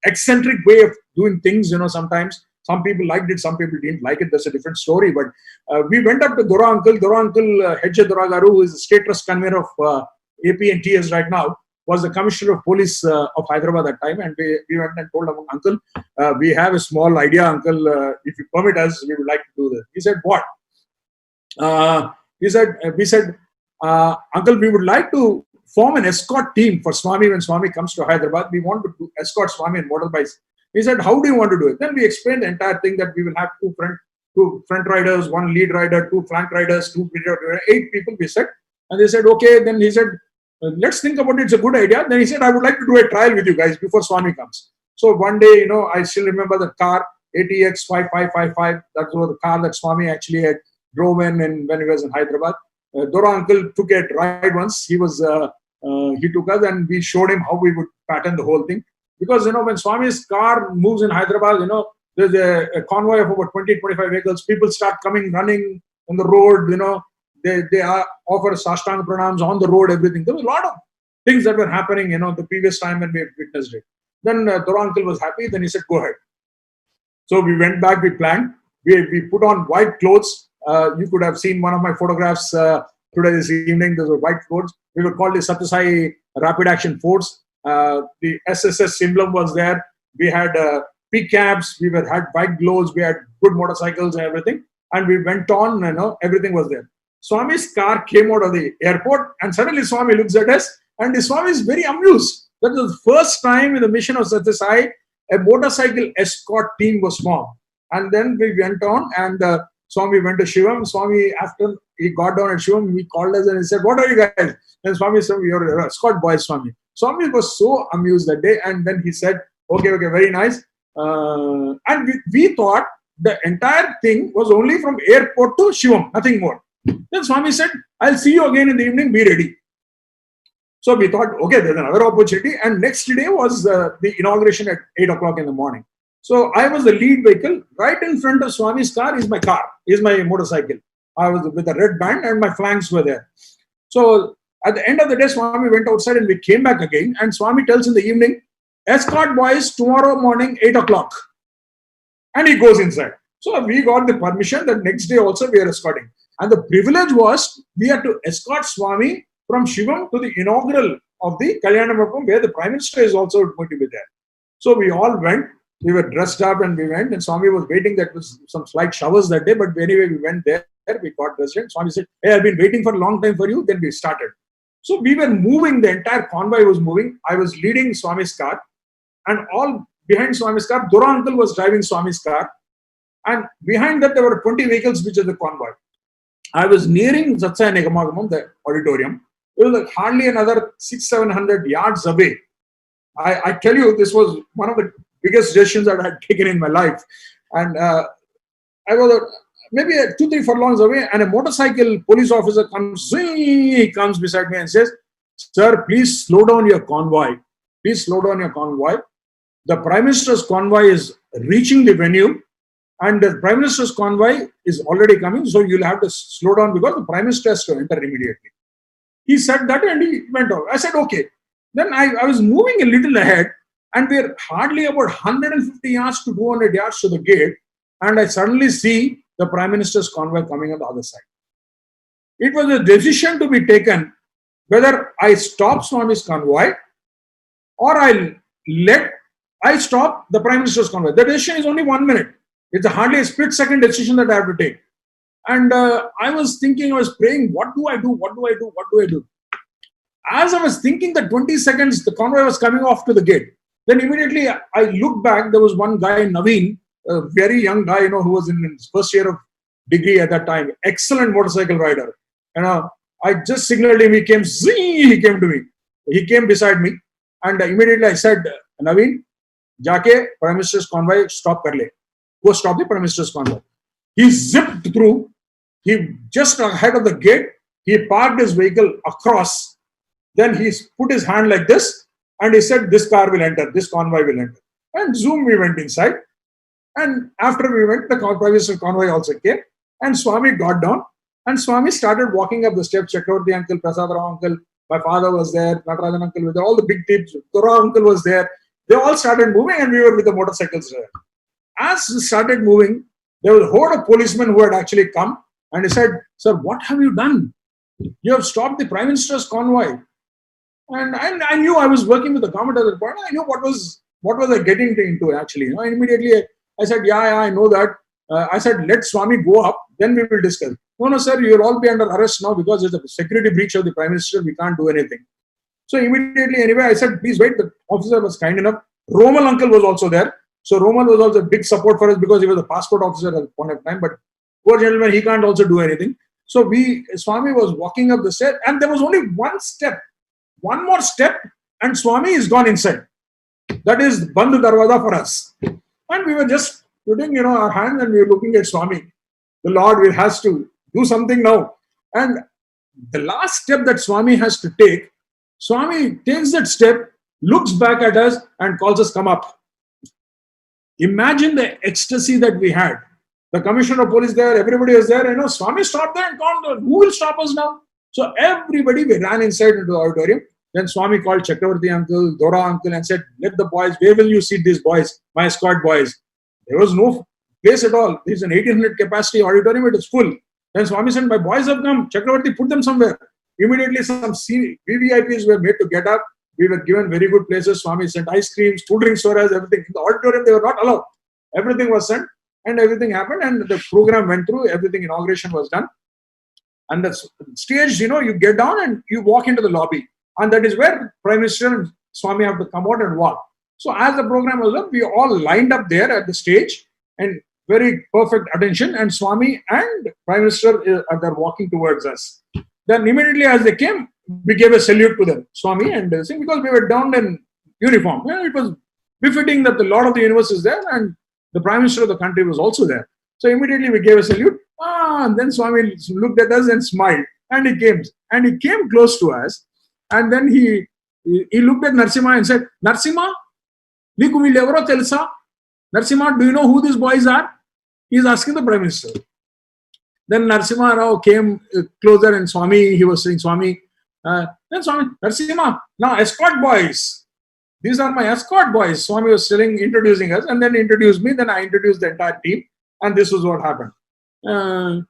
eccentric way of doing things, sometimes. Some people liked it, some people didn't like it. That's a different story. But we went up to Dora Uncle Hedge Dora Garu, who is the State Trust Convener of AP and TS right now, was the Commissioner of Police of Hyderabad at that time. And we went and told him, Uncle, we have a small idea, Uncle. If you permit us, we would like to do this. He said, what? We said, Uncle, we would like to form an escort team for Swami when Swami comes to Hyderabad. We want to escort Swami in motorbikes. He said, how do you want to do it? Then we explained the entire thing that we will have two front riders, one lead rider, 2 flank riders, 2 riders, 8 people, we said. And they said, okay. Then he said, let's think about it. It's a good idea. Then he said, I would like to do a trial with you guys before Swami comes. So one day, I still remember the car, ATX 5555. That was the car that Swami actually had drove in when he was in Hyderabad. Dora Uncle took a ride once. He took us and we showed him how we would pattern the whole thing. Because, when Swami's car moves in Hyderabad, there's a convoy of about 20-25 vehicles. People start coming, running on the road, they offer Sashtanga pranams on the road, everything. There was a lot of things that were happening, the previous time when we had witnessed it. Then Dora Uncle was happy. Then he said, go ahead. So we went back, we planned. We put on white clothes. You could have seen one of my photographs today this evening. Those were white clothes. We were called the Sathya Sai Rapid Action Force. The SSS emblem was there. We had PCABs, we had white gloves, we had good motorcycles and everything. And we went on, everything was there. Swami's car came out of the airport and suddenly Swami looks at us and the Swami is very amused. That was the first time in the mission of Sathya Sai, a motorcycle escort team was formed. And then we went on and Swami went to Shivam. Swami, after he got down at Shivam, he called us and he said, what are you guys? And Swami said, you're escort boys, Swami. Swami was so amused that day, and then he said, okay, very nice. And we thought the entire thing was only from airport to Shivam, nothing more. Then Swami said, I'll see you again in the evening, be ready. So we thought, okay, there's another opportunity. And next day was the inauguration at 8 o'clock in the morning. So I was the lead vehicle. Right in front of Swami's car is my motorcycle. I was with a red band and my flanks were there. So at the end of the day, Swami went outside and we came back again. And Swami tells in the evening, escort boys tomorrow morning, 8 o'clock. And he goes inside. So we got the permission that next day also we are escorting. And the privilege was we had to escort Swami from Shivam to the inaugural of the Kalyana Mandapam, where the Prime Minister is also going to be there. So we all went. We were dressed up and we went. And Swami was waiting. That was some slight showers that day. But anyway, we went there. We got dressed. Swami said, hey, I've been waiting for a long time for you. Then we started. So we were moving, the entire convoy was moving. I was leading Swami's car, and all behind Swami's car, Dora Uncle was driving Swami's car, and behind that there were 20 vehicles which is the convoy. I was nearing Sathya Sai Nigamagamam, the auditorium. It was like hardly another 600-700 yards away. I tell you, this was one of the biggest decisions that I had taken in my life. And I was maybe 2-3 furlongs away, and a motorcycle police officer comes, he comes beside me and says, sir, please slow down your convoy. Please slow down your convoy. The Prime Minister's convoy is reaching the venue and the Prime Minister's convoy is already coming, so you'll have to slow down because the Prime Minister has to enter immediately. He said that and he went out. I said, okay. Then I was moving a little ahead, and we're hardly about 150 yards to 200 yards to the gate, and I suddenly see the Prime Minister's convoy coming on the other side. It was a decision to be taken whether I stop Swami's convoy or I stop the Prime Minister's convoy. The decision is only 1 minute. It's hardly a split-second decision that I have to take. And I was thinking, I was praying, what do I do? What do I do? What do I do? As I was thinking that 20 seconds, the convoy was coming off to the gate. Then immediately I looked back, there was one guy, Naveen, a very young guy, who was in his first year of degree at that time. Excellent motorcycle rider. I just signaled him, he came to me. He came beside me. And immediately I said, Naveen, jaake Prime Minister's convoy stop kar le. Go stop the Prime Minister's convoy. He zipped through. He just ahead of the gate, he parked his vehicle across. Then he put his hand like this and he said, this car will enter, this convoy will enter. And zoom, we went inside. And after we went, the Prime Minister's convoy also came. And Swami got down. And Swami started walking up the steps. Chakravarti uncle, Prasad Rao uncle, my father was there, Natarajan uncle was there, all the big teams, Tora uncle was there. They all started moving and we were with the motorcycles there. As we started moving, there was a horde of policemen who had actually come and he said, sir, what have you done? You have stopped the Prime Minister's convoy. And I knew I was working with the government at that point. I knew what was I getting into actually. And immediately I said, yeah, I know that. I said, let Swami go up, then we will discuss. No, sir, you'll all be under arrest now because it's a security breach of the Prime Minister. We can't do anything. So immediately, anyway, I said, please wait. The officer was kind enough. Romal uncle was also there. So Romal was also a big support for us because he was a passport officer at the point of time. But poor gentleman, he can't also do anything. So Swami was walking up the stairs and there was only one more step and Swami is gone inside. That is Bandh Darwaza for us. And we were just putting, our hands and we were looking at Swami. The Lord has to do something now. And the last step that Swami has to take, Swami takes that step, looks back at us and calls us, come up. Imagine the ecstasy that we had. The commissioner of police there, everybody was there. Swami stopped there and called, who will stop us now? So everybody, we ran inside into the auditorium. Then Swami called Chakravarti uncle, Dora uncle and said, let the boys, where will you seat these boys, my escort boys? There was no place at all. There's an 1800 capacity auditorium, it is full. Then Swami said, my boys have come, Chakravarti, put them somewhere. Immediately some VVIPs were made to get up. We were given very good places. Swami sent ice creams, cool drinks for us, everything. In the auditorium, they were not allowed. Everything was sent and everything happened and the program went through, everything, inauguration was done. And the stage, you get down and you walk into the lobby. And that is where Prime Minister and Swami have to come out and walk. So as the program was done, we all lined up there at the stage and very perfect attention. And Swami and Prime Minister are there walking towards us. Then immediately as they came, we gave a salute to them, Swami and because we were donned in uniform. It was befitting that the Lord of the Universe is there and the Prime Minister of the country was also there. So immediately we gave a salute. And then Swami looked at us and smiled. And he came close to us. And then he looked at Narasimha and said, Narasimha, Narasimha, do you know who these boys are? He is asking the Prime Minister. Then Narasimha Rao came closer and Swami, he was saying, Swami, then Swami, Narasimha, now escort boys. These are my escort boys. Swami was introducing us and then introduced me. Then I introduced the entire team and this was what happened. And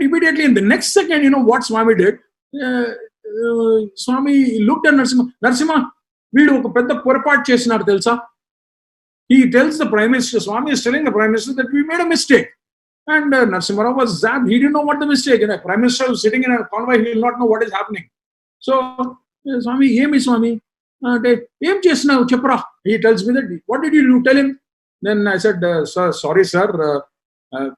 immediately in the next second, what Swami did? Swami looked at Narasimha. Narasimha, వీడు ఒక పెద్ద పొరపాటు చేసినారు తెలుసా? He tells the Prime Minister, Swami is telling the Prime Minister that we made a mistake. And Narasimha Rao was zapped. He didn't know what the mistake is. The Prime Minister was sitting in a convoy, he will not know what is happening. So, Swami, Swami, he tells me that, what did you do? Tell him. Then I said, sir, sorry, sir.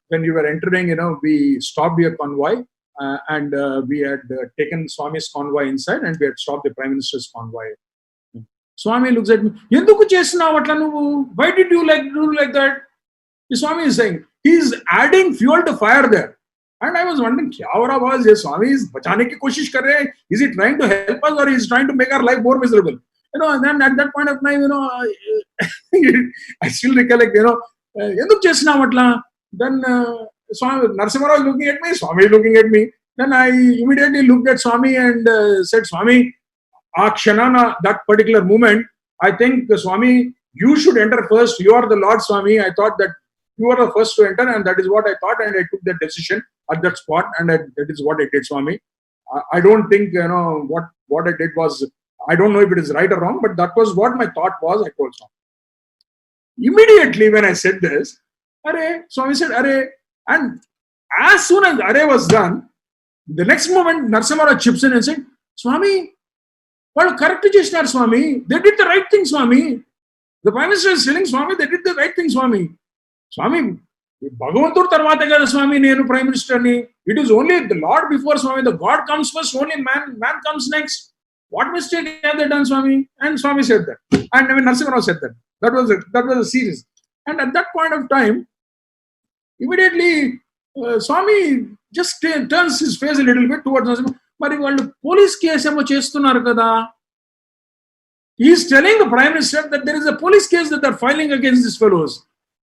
When you were entering, we stopped your convoy and we had taken Swami's convoy inside and we had stopped the Prime Minister's convoy. Swami looks at me. Why did you do like that? The Swami is saying, he is adding fuel to fire there. And I was wondering, Swami is bachane ki koshish kar rahe hai. Is he trying to help us or is he trying to make our life more miserable? And then at that point of time, I still recollect, ఎందుకు చేసినావు అట్లా? Then Swami Narasimha was looking at me, Swami is looking at me. Then I immediately looked at Swami and said, Swami, Akshanana, that particular moment, I think Swami, you should enter first. You are the Lord Swami. I thought that you are the first to enter, and that is what I thought, and I took that decision at that spot, and that is what I did, Swami. I don't think, what I did was, I don't know if it is right or wrong, but that was what my thought was, I told Swami. Immediately when I said this, Are, Swami said, Are, and as soon as Are was done, the next moment Narasimha chips in and said, Swami, well, correct chesnar, Swami, they did the right thing, Swami. The Prime Minister is telling Swami, they did the right thing, Swami. Swami, Bhagavantur tarvate kada Swami, nenu Prime Minister ni. It is only the Lord before Swami. The God comes first, only man comes next. What mistake have they done, Swami? And Swami said that. And even Narasimha said that. That was a serious. And at that point of time, immediately Swami just turns his face a little bit towards Narasimha. But if police case chestunar kada. He is telling the Prime Minister that there is a police case that they are filing against these fellows.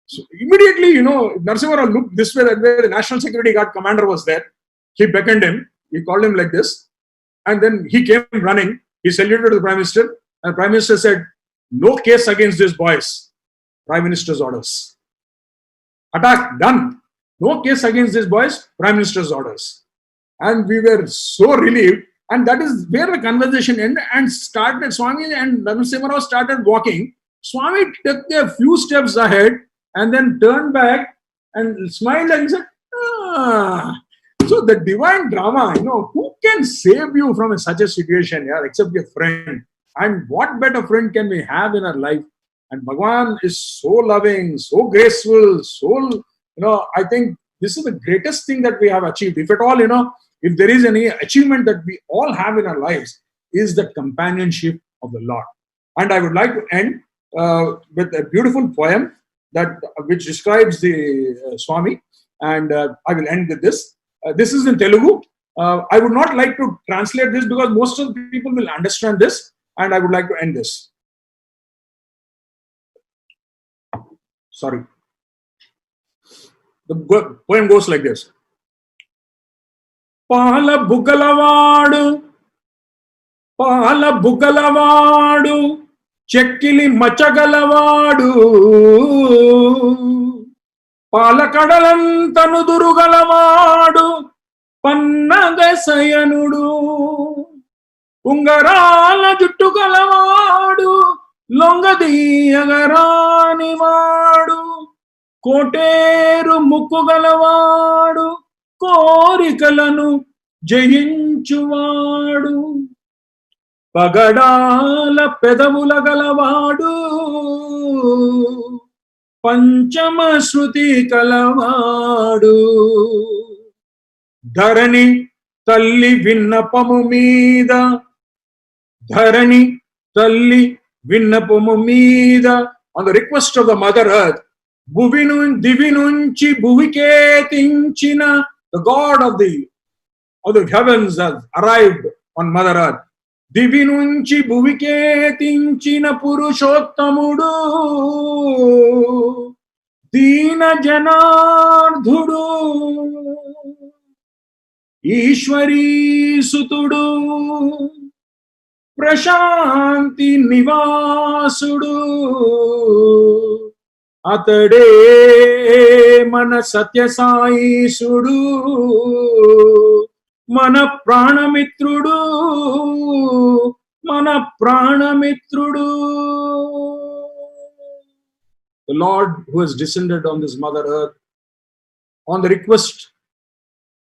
So immediately, Narasimha looked this way, that way. The National Security Guard commander was there. He beckoned him. He called him like this. And then he came running. He saluted the Prime Minister. And the Prime Minister said, no case against these boys. Prime Minister's orders. Attack done. No case against these boys. Prime Minister's orders. And we were so relieved. And that is where the conversation ended and started. Swami and Narasimha started walking. Swami took a few steps ahead and then turned back and smiled and said, So the divine drama, who can save you from such a situation, except your friend? And what better friend can we have in our life? And Bhagwan is so loving, so graceful, so, I think this is the greatest thing that we have achieved. If at all, if there is any achievement that we all have in our lives, is the companionship of the Lord. And I would like to end with a beautiful poem which describes the Swami, and I will end with this. This is in Telugu. I would not like to translate this because most of the people will understand this, and I would like to end this. Sorry. The poem goes like this. Pala bugalavadu, chekkili machagalavaadu, పాలకడలంతను దురుగలవాడు పన్నగసయనుడు ఉంగరాల జుట్టు గలవాడు లొంగదీయగరానివాడు కోటేరు ముక్కు గలవాడు కోరికలను జయించువాడు పగడాల పెదవుల గలవాడు పంచమ శృతి కలవాడు ధరణి తల్లి విన్నపము మీద on the request of the Mother Earth, దివి నుంచి భువికేతించిన the God of the heavens has arrived on Mother Earth. దివి నుంచి భువికేతించిన పురుషోత్తముడు దీన జనార్ధుడు ఈశ్వరీసుతుడు ప్రశాంతి నివాసుడు అతడే మన సత్యసాయిసుడు మన ప్రాణమిత్రుడు The Lord who has descended on this Mother Earth on the request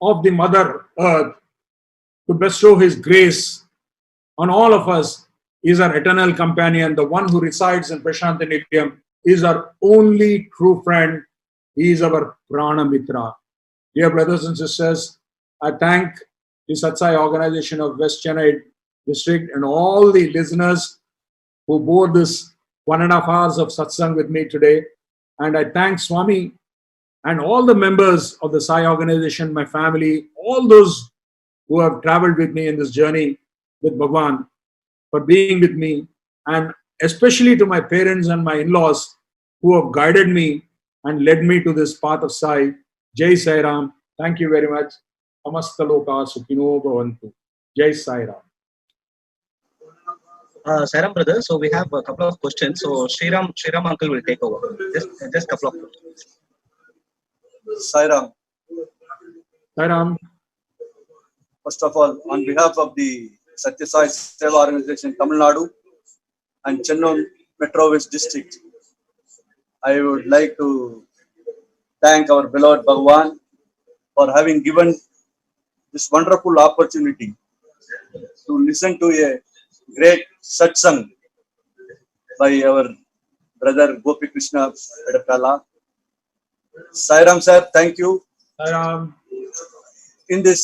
of the Mother Earth to bestow His grace on all of us is our eternal companion. The one who resides in Prashanthi Nilayam is our only true friend. He is our Prana Mithra. Dear brothers and sisters, I thank the Sathya Sai Organization of West Chennai District and all the listeners who bore this 1.5 hours of Satsangh with me today. And I thank Swami and all the members of the Sai Organization, my family, all those who have traveled with me in this journey with Bhagwan for being with me, and especially to my parents and my in-laws who have guided me and led me to this path of Sai. Jai Sairam. Thank you very much. Samasta loka sukhino bhavantu. Jai Sairam. Sairam brother, so we have a couple of questions. So Sriram uncle will take over. Just couple of questions. Sairam. Sairam. First of all, on behalf of the Sathya Sai Seva Organization Tamil Nadu and Chennai Metro West District, I would like to thank our beloved Bhagwan for having given this wonderful opportunity to listen to a great Satsangh by our brother Gopi Krishna Pidatala. Sairam sir, thank you. Sairam. In this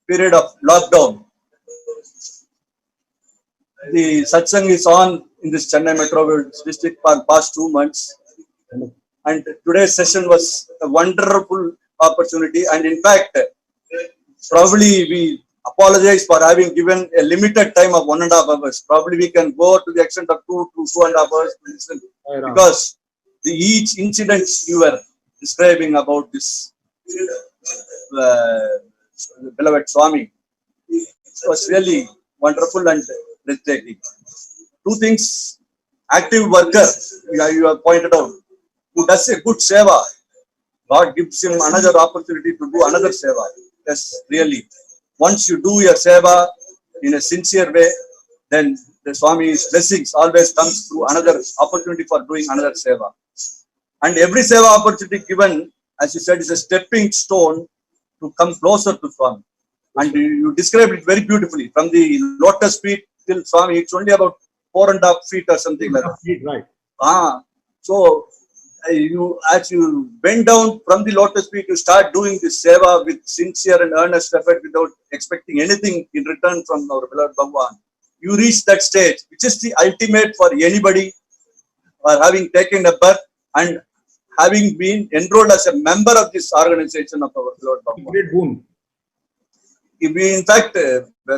period of lockdown, the Satsangh is on in this Chennai Metro West District for past 2 months. And today's session was a wonderful opportunity. And in fact, probably we apologize for having given a limited time of 1.5 hours. Probably we can go to the extent of 2 to 2.5 hours to listen, because each incident you were describing about this beloved Swami was really wonderful and breathtaking. 2 things: active worker, you have pointed out, who does a good seva, God gives him another opportunity to do another seva. Yes, really. Once you do your seva in a sincere way, then the Swami's blessings always comes through another opportunity for doing another seva. And every seva opportunity given, as you said, is a stepping stone to come closer to Swami. And you described it very beautifully. From the lotus feet till Swami, it's only about 4.5 feet or something like that. Right. So as you bend down from the lotus feet, you start doing this seva with sincere and earnest effort without expecting anything in return from our beloved Bhagwan. You reach that stage, which is the ultimate for anybody for having taken a birth and having been enrolled as a member of this organization of our beloved Bhagwan. Great boon. In fact,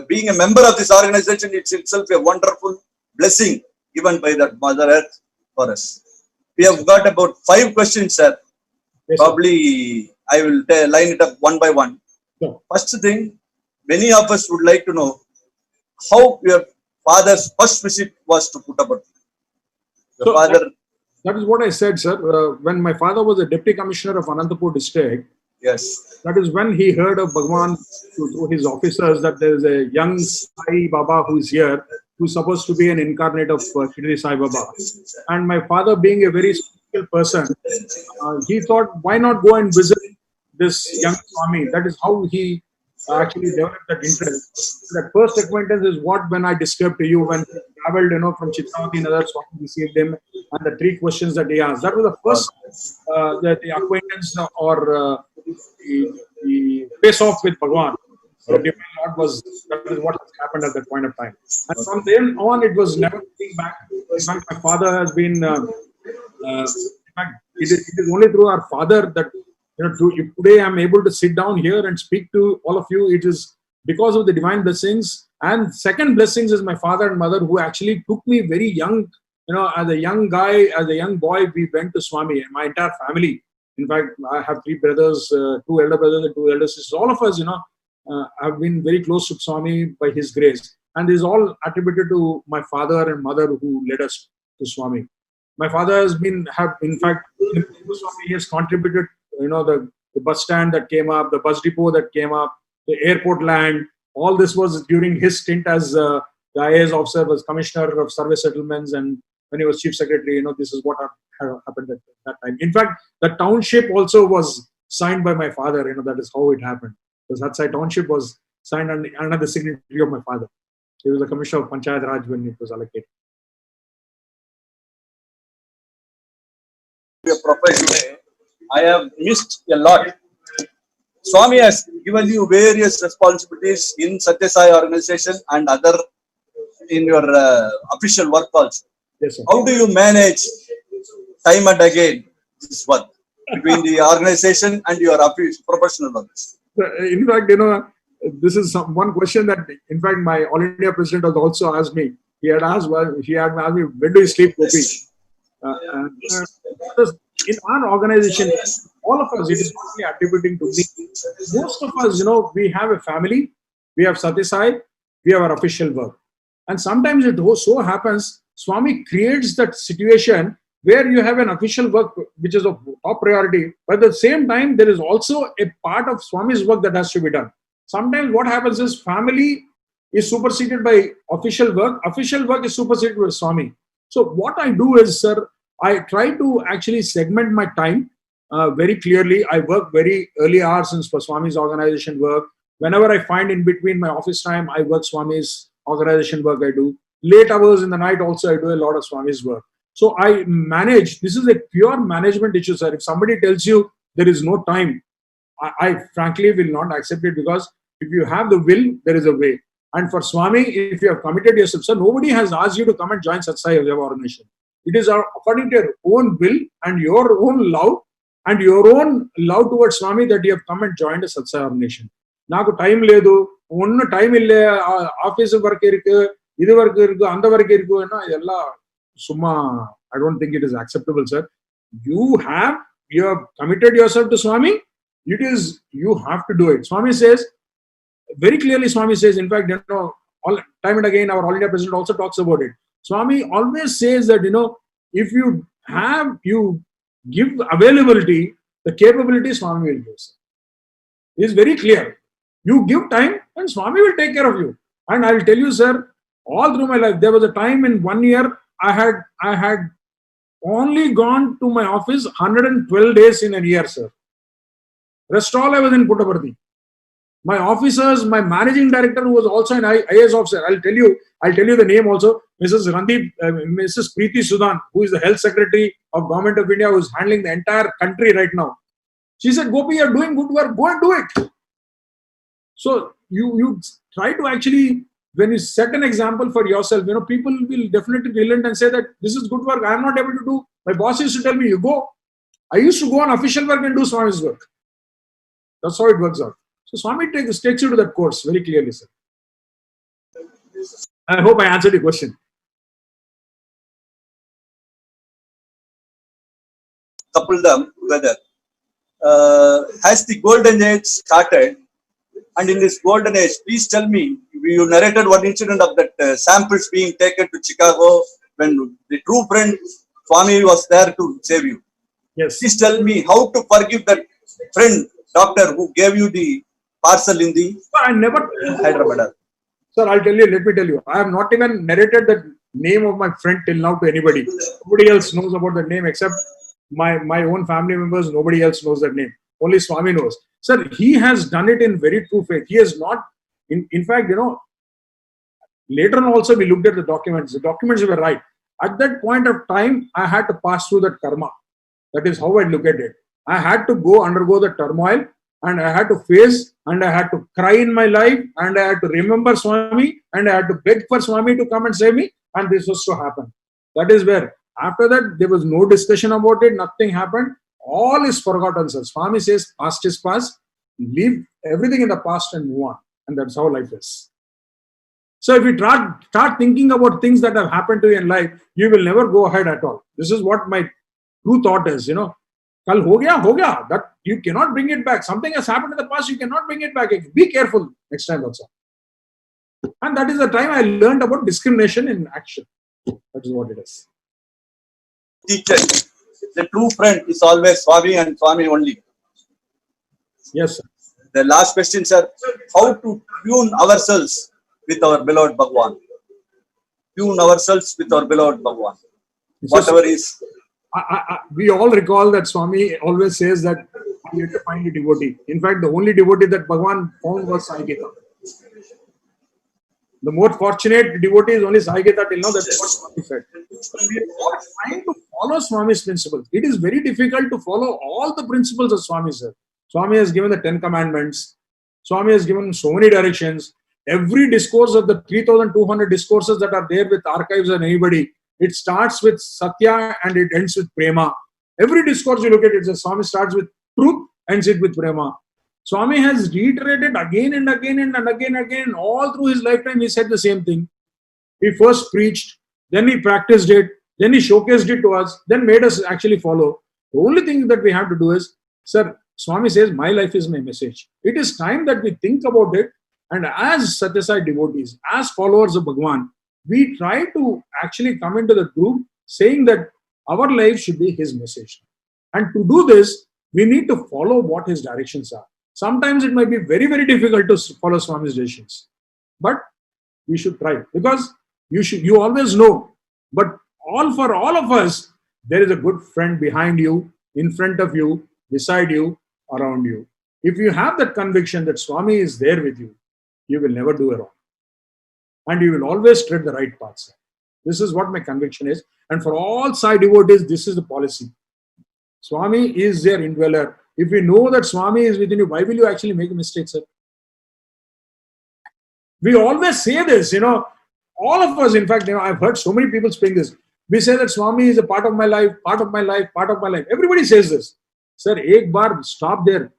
being a member of this organization, it's itself a wonderful blessing given by that Mother Earth for us. We have got about 5 questions, sir. Yes, Probably sir. I will line it up one by one. Sure. First thing, many of us would like to know how your father's first visit was to Puttaparthi. Your father. That is what I said, sir. When my father was a deputy commissioner of Anantapur district, yes, that is when he heard of Bhagwan through his officers that there is a young Sai Baba who is here, who's supposed to be an incarnate of Shri Sai Baba. And my father, being a very spiritual person, he thought, why not go and visit this young Swami? That is how he actually developed that interest. That first acquaintance is what, when I described to you, when he traveled, from Chitravati, another Swami received him, and the 3 questions that he asked. That was the first the acquaintance or the face-off with Bhagwan. The Divine Lord that is what has happened at that point of time. And from then on, it was never looking back. In fact, my father has been, in fact, it is only through our father that, today I'm able to sit down here and speak to all of you. It is because of the divine blessings. And second blessings is my father and mother, who actually took me very young, as a young guy, as a young boy, we went to Swami, and my entire family. In fact, I have 3 brothers, 2 elder brothers and 2 elder sisters. All of us, have been very close to Swami by his grace. And this is all attributed to my father and mother who led us to Swami. My father has in fact, Swami has contributed, the bus stand that came up, the bus depot that came up, the airport land. All this was during his stint as the IAS officer, was commissioner of service settlements, and when he was chief secretary, this is what happened at that time. In fact, the township also was signed by my father. That is how it happened. The Satsai township was signed under the signature of my father. He was the commissioner of Panchayat Raj when it was allocated. Your profile today, I have missed a lot. Swami has given you various responsibilities in Sathya Sai organization and other in your official work also. Yes, sir. How do you manage time and again this work between the organization and your professional work? In fact, this is one question that, in fact, my All India president has also asked me. He had asked me, when do you sleep, Gopi? Because in our organization, all of us, it is not only attributing to me. Most of us, we have a family, we have Sathya Sai, we have our official work. And sometimes it so happens, Swami creates that situation where you have an official work which is of top priority, but at the same time, there is also a part of Swami's work that has to be done. Sometimes what happens is family is superseded by official work is superseded by Swami. So what I do is, sir, I try to actually segment my time very clearly. I work very early hours for Swami's organization work. Whenever I find in between my office time, I work Swami's organization work I do. Late hours in the night also I do a lot of Swami's work. So I manage. This is a pure management issue, sir. If somebody tells you there is no time, I frankly will not accept it, because if you have the will, there is a way. And for Swami, if you have committed yourself, sir, nobody has asked you to come and join Sathya Sai Seva Organization. It is according to your own will and your own love towards Swami that you have come and joined a Sathya Sai Organization. Naku time ledu, onnu time ille, office work irukku, idu work irukku, and work irukku, ella summa. I don't think it is acceptable, sir. You have committed yourself to Swami. You have to do it. Swami says very clearly. Swami says, in fact, all time and again, our All India President also talks about it. Swami always says that, if you give availability, the capability Swami will give. It is very clear. You give time and Swami will take care of you. And I will tell you, sir, all through my life, there was a time in 1 year, I had only gone to my office 112 days in a year, sir. Rest all I was in Puttaparthi. My officers, my managing director, who was also an IAS officer, I'll tell you the name also, Mrs. Preeti Sudan, who is the Health Secretary of Government of India, who is handling the entire country right now. She said, Gopi, you're doing good work, go and do it. So you try to actually, when you set an example for yourself, people will definitely relent and say that this is good work, I am not able to do. My boss used to tell me, you go. I used to go on official work and do Swami's work. That's how it works out. So Swami takes you to that course very clearly, sir. I hope I answered your question. Couple them together. Has the golden age started? And in this golden age, please tell me, you narrated one incident of that samples being taken to Chicago when the true friend Swami was there to save you. Yes. Please tell me how to forgive that friend, doctor, who gave you the parcel in the Hyderabad. Sir, let me tell you, I have not even narrated the name of my friend till now to anybody. Nobody else knows about the name except my own family members. Nobody else knows that name. Only Swami knows. Sir, he has done it in very true faith. He has not, in fact, later on also we looked at the documents. The documents were right. At that point of time, I had to pass through that karma. That is how I look at it. I had to undergo the turmoil, and I had to face, and I had to cry in my life, and I had to remember Swami, and I had to beg for Swami to come and save me, and this was to happen. That is where, after that, there was no discussion about it, nothing happened. All is forgotten, sir. Swami says, past is past, leave everything in the past and move on. And that's how life is. So if you start thinking about things that have happened to you in life, you will never go ahead at all. This is what my true thought is, Kal ho gaya, that you cannot bring it back. Something has happened in the past, you cannot bring it back. Be careful next time also. And that is the time I learned about discrimination in action. That is what it is. Teacher, the true friend is always Swami and Swami only. Yes, sir. The last question, sir. How to tune ourselves with our beloved Bhagwan? Tune ourselves with our beloved Bhagwan. Whatever is. We all recall that Swami always says that you have to find a devotee. In fact, the only devotee that Bhagwan found was Sai Gita. The more fortunate devotee is only Sai Gita till now. That's what Swami said. But we are all trying to follow Swami's principles. It is very difficult to follow all the principles of Swami, sir. Swami has given the 10 commandments. Swami has given so many directions. Every discourse of the 3,200 discourses that are there with archives and anybody, it starts with Satya and it ends with Prema. Every discourse you look at it, Swami starts with truth, ends it with Prema. Swami has reiterated again and again and again and again. All through his lifetime, he said the same thing. He first preached, then he practiced it, Then he showcased it to us, then made us actually follow. The only thing that we have to do is, sir, Swami says, my life is my message. It is time that we think about it. And as Sathya Sai devotees, as followers of Bhagwan, we try to actually come into the group saying that our life should be his message. And to do this, we need to follow what his directions are. Sometimes it might be very, very difficult to follow Swami's directions. But we should try, because you always know. But for all of us, there is a good friend behind you, in front of you, beside you, around you. If you have that conviction that Swami is there with you, you will never do wrong. And you will always tread the right path. This is what my conviction is. And for all Sai devotees, this is the policy. Swami is their indweller. If you know that Swami is within you, why will you actually make a mistake, sir? We always say this, all of us, in fact, I've heard so many people saying this. We say that Swami is a part of my life, part of my life, part of my life. Everybody says this. Sir, ek bar stop there.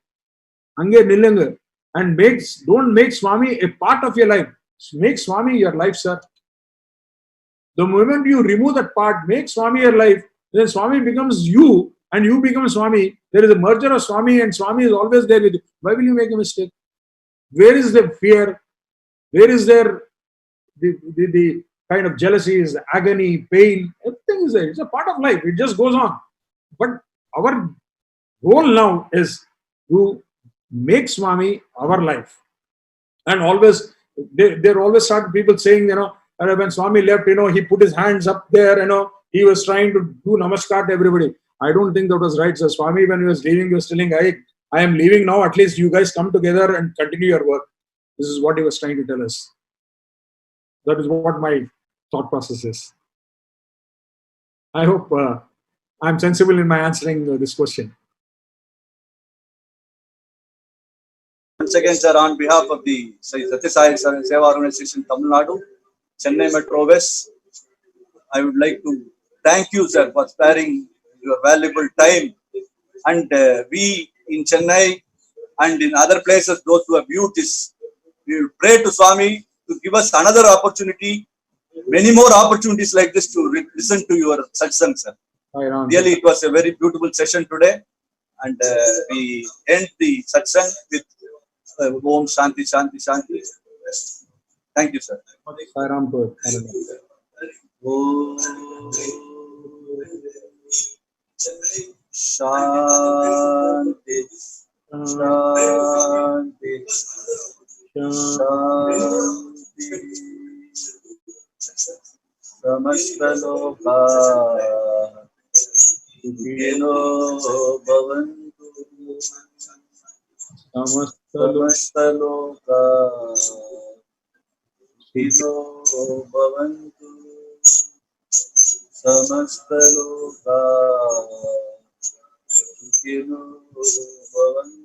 Ange nilenge. And don't make Swami a part of your life. Make Swami your life, sir. The moment you remove that part, make Swami your life, then Swami becomes you and you become Swami. There is a merger of Swami and Swami is always there with you. Why will you make a mistake? Where is the fear? Where is there the kind of jealousy, is agony, pain? Everything is there. It's a part of life. It just goes on. But our role now is to make Swami our life. And always, there always start people saying, when Swami left, he put his hands up there, he was trying to do namaskar to everybody. I don't think that was right. So Swami, when he was leaving, he was telling, I am leaving now. At least you guys come together and continue your work. This is what he was trying to tell us. That is what my thought process is. I hope I'm sensible in my answering this question. Once again, sir, on behalf of the Sathya Sai Seva Organization, Tamil Nadu, Chennai Metro West, I would like to thank you, sir, for sparing your valuable time. And we in Chennai and in other places, those who have viewed this, we will pray to Swami to give us another opportunity, many more opportunities like this to listen to your satsang, sir. Really, it was a very beautiful session today. And we end the satsang with Om Shanti Shanti Shanti. Thank you, sir. Sairam. Om Shanti Shanti Shanti. Samastaloka Sukhino Bhavantu. Samastaloka Sukhino Bhavantu. Samastaloka Sukhino Bhavantu.